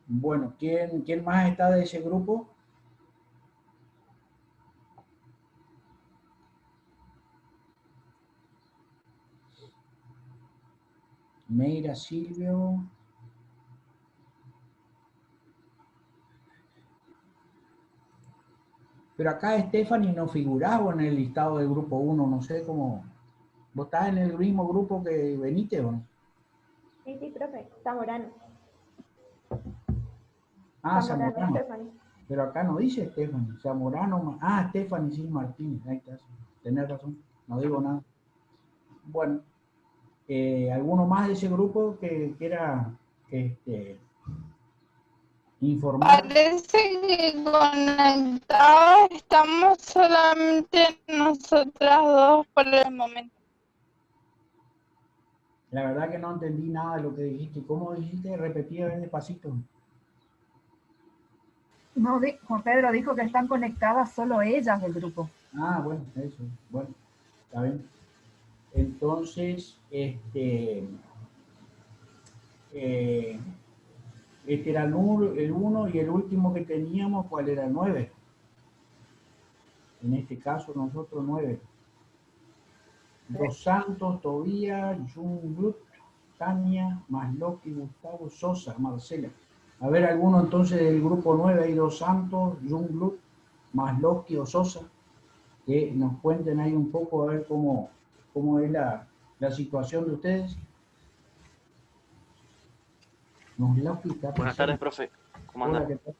Bueno, ¿quién más está de ese grupo? Meira, Silvio. Pero acá Stephanie no figuraba en el listado del grupo 1, no sé cómo. ¿Vos estás en el mismo grupo que Benítez o no? Sí, profe. Zamorano. Ah, Zamorano, Zamorano. Stephanie. Pero acá no dice Stephanie. Zamorano. Ah, Stephanie, sí, Martínez. Ahí está. Tenés razón. No digo nada. Bueno, ¿alguno más de ese grupo que quiera informar? Parece que conectados estamos solamente nosotras dos por el momento. La verdad que no entendí nada de lo que dijiste. ¿Cómo dijiste? Repetí a ver despacito. No, Juan Pedro dijo que están conectadas solo ellas del grupo. Ah, bueno, eso. Bueno, está bien. Entonces, era el 1 y el último que teníamos, ¿cuál era? El 9. En este caso, nosotros 9. Dos Santos, Tobías, Jungblut, Tania, Masloki, Gustavo, Sosa, Marcela. A ver, alguno entonces del grupo 9, hay Dos Santos, Jungblut, Masloki o Sosa, que nos cuenten ahí un poco a ver cómo es la situación de ustedes. Buenas tardes, profe. ¿Cómo Hola, andan? ¿qué tal?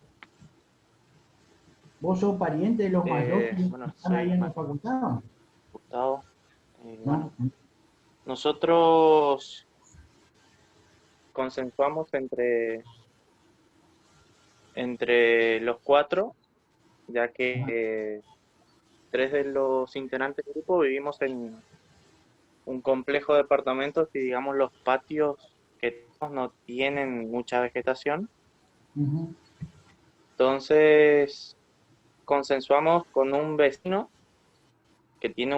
¿Vos sos pariente de los Masloki que Bueno, están ahí soy en la facultad? Gustavo. No. Bueno, nosotros consensuamos entre los cuatro, ya que 3 de los integrantes del grupo vivimos en un complejo de departamentos y digamos los patios que no tienen mucha vegetación. Uh-huh. Entonces consensuamos con un vecino que tiene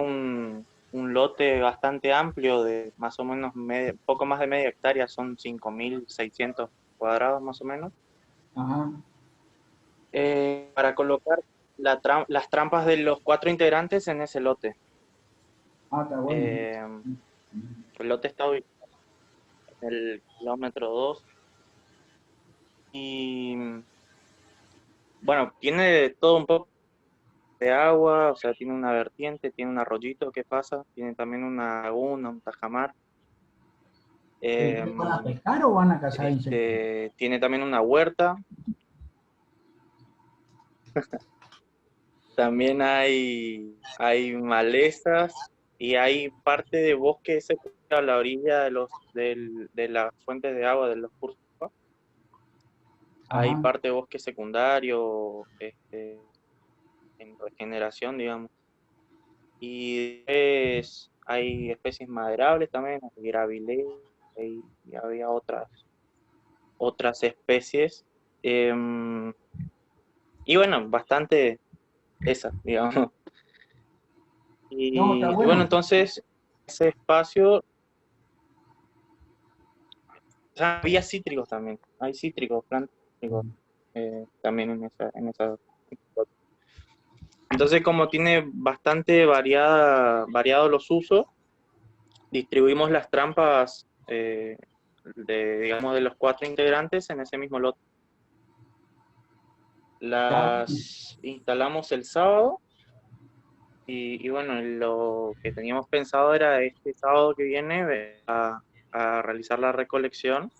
un lote bastante amplio de más o menos poco más de media hectárea, son 5.600 cuadrados más o menos, Ajá. para colocar las trampas de los 4 integrantes en ese lote. Ah, está bueno. El lote está ubicado en el kilómetro 2 y bueno, tiene todo un poco de agua, o sea, tiene una vertiente, tiene un arroyito que pasa, tiene también una laguna, un tajamar. ¿Van a pescar o van a cazar insectos? Tiene también una huerta. También hay malezas y hay parte de bosque secundario a la orilla de las fuentes de agua de los cursos. Hay Ajá. parte de bosque secundario en regeneración, digamos. Y hay especies maderables también, hay gravilés, y había otras especies. Y bueno, bastante esas, digamos. No, está Y bueno, bueno. entonces ese espacio, o sea, había cítricos también, hay cítricos, plantas cítricos, también en esa. Entonces, como tiene bastante variados los usos, distribuimos las trampas digamos, de los 4 integrantes en ese mismo lote. Las instalamos el sábado y bueno, lo que teníamos pensado era este sábado que viene a realizar la recolección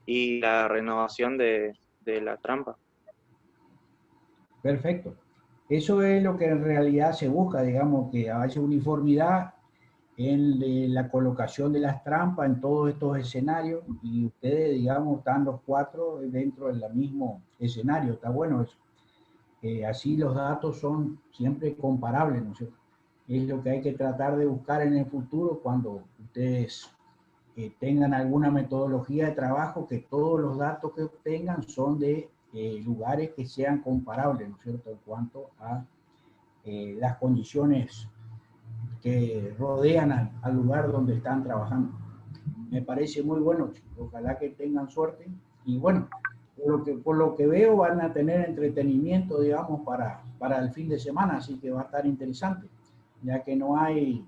y la renovación de la trampa. Perfecto. Eso es lo que en realidad se busca, digamos, que haya uniformidad en la colocación de las trampas en todos estos escenarios y ustedes, digamos, están los 4 dentro del mismo escenario. Está bueno eso. Así los datos son siempre comparables, ¿no es cierto? Es lo que hay que tratar de buscar en el futuro cuando ustedes tengan alguna metodología de trabajo, que todos los datos que obtengan son de lugares que sean comparables, ¿no es cierto?, en cuanto a las condiciones que rodean al lugar donde están trabajando. Me parece muy bueno, chicos. Ojalá que tengan suerte. Y bueno, por lo que veo van a tener entretenimiento, digamos, para el fin de semana, así que va a estar interesante, ya que no hay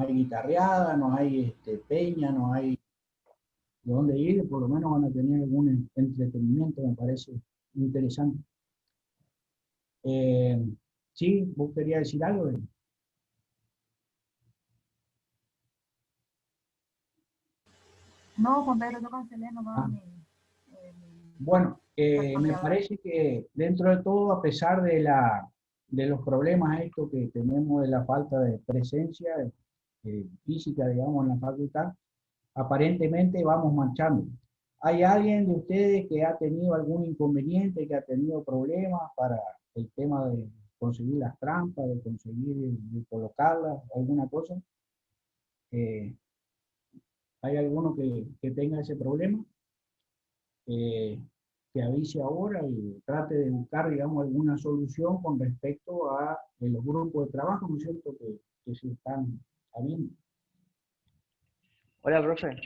guitarreada, no hay peña, no hay de dónde ir, por lo menos van a tener algún entretenimiento, me parece interesante. Sí, ¿vos querías decir algo? No, Juan Pedro, yo cancelé nomás Bueno, me parece que dentro de todo, a pesar de los problemas estos que tenemos de la falta de presencia física, digamos, en la facultad, aparentemente vamos marchando. ¿Hay alguien de ustedes que ha tenido algún inconveniente, que ha tenido problemas para el tema de conseguir las trampas, de conseguir de colocarlas, alguna cosa? ¿Hay alguno que tenga ese problema? Que avise ahora y trate de buscar, digamos, alguna solución con respecto a los grupos de trabajo, ¿no es cierto?, que se están habiendo. Hola, profe.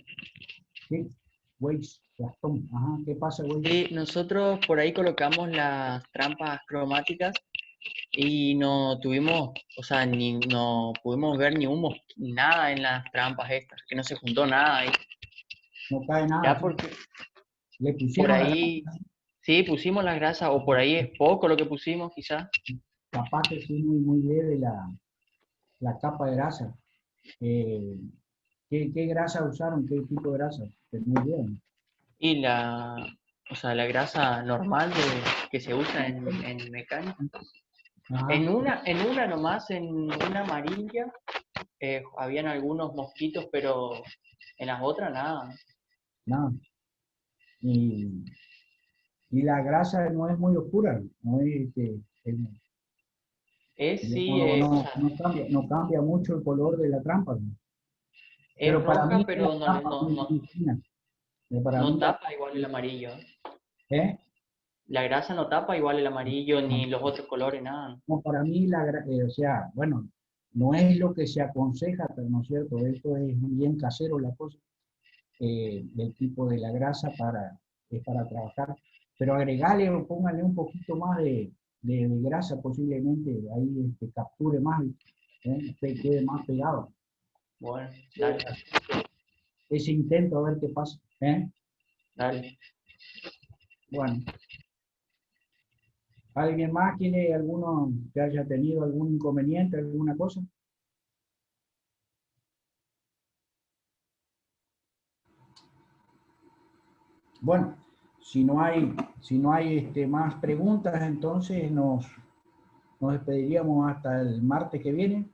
Sí, Weiss, Gastón. Ajá, ¿qué pasa, Weiss? Sí, nosotros por ahí colocamos las trampas cromáticas y no tuvimos, o sea, no pudimos ver ni humo, nada en las trampas estas, que no se juntó nada ahí. No cae nada. Ya porque le por pusieron ahí, sí, pusimos las grasas, o por ahí es poco lo que pusimos, quizás. capaz que sí, muy leve la capa de grasa. ¿Qué grasa usaron? ¿Qué tipo de grasa? Muy bien. Y o sea, la grasa normal que se usa en mecánica. Ajá. En una nomás, en una amarilla, habían algunos mosquitos, pero en las otras nada. Nada. Y la grasa no es muy oscura, no es, Sí, o sea, no cambia mucho el color de la trampa, ¿no? es Pero para roja, mí es la pero trampa muy fina. Para no mí tapa igual el amarillo. ¿eh? La grasa no tapa igual el amarillo ni los otros colores, nada. No, para mí, o sea, bueno, no es lo que se aconseja, pero no es cierto, esto es bien casero la cosa, del tipo de la grasa es para trabajar, pero agregale o póngale un poquito más de grasa, posiblemente ahí capture más, quede más pegado. Bueno, dale. Ese intento a ver qué pasa. Dale. Bueno. ¿Alguien más quiere alguno que haya tenido algún inconveniente, alguna cosa? Bueno, si no hay más preguntas, entonces nos despediríamos hasta el martes que viene.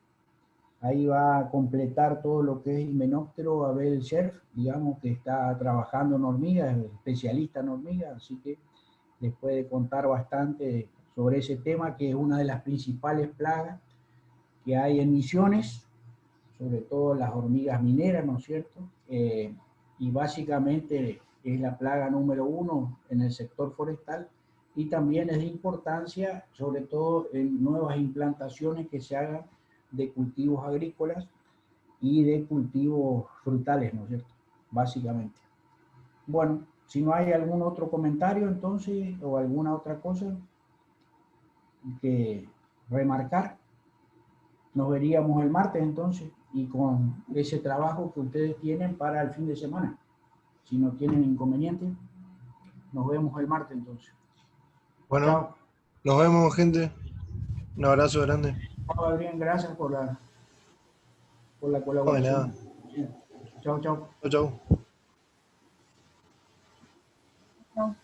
Ahí va a completar todo lo que es Himenóptero Abel Scherf, digamos que está trabajando en hormigas, es especialista en hormigas, así que les puede contar bastante sobre ese tema, que es una de las principales plagas que hay en Misiones, sobre todo las hormigas mineras, ¿no es cierto? Y básicamente es la plaga número 1 en el sector forestal y también es de importancia, sobre todo en nuevas implantaciones que se hagan de cultivos agrícolas, y de cultivos frutales, ¿no es cierto? Básicamente. Bueno, si no hay algún otro comentario entonces, o alguna otra cosa que remarcar, nos veríamos el martes entonces, y con ese trabajo que ustedes tienen para el fin de semana. Si no tienen inconveniente, nos vemos el martes entonces. Bueno, Chao. nos vemos, gente. Un abrazo grande. Chao, Adrián, gracias por la No, de colaboración. nada. Sí. Chao, chao. Chau, chau. No.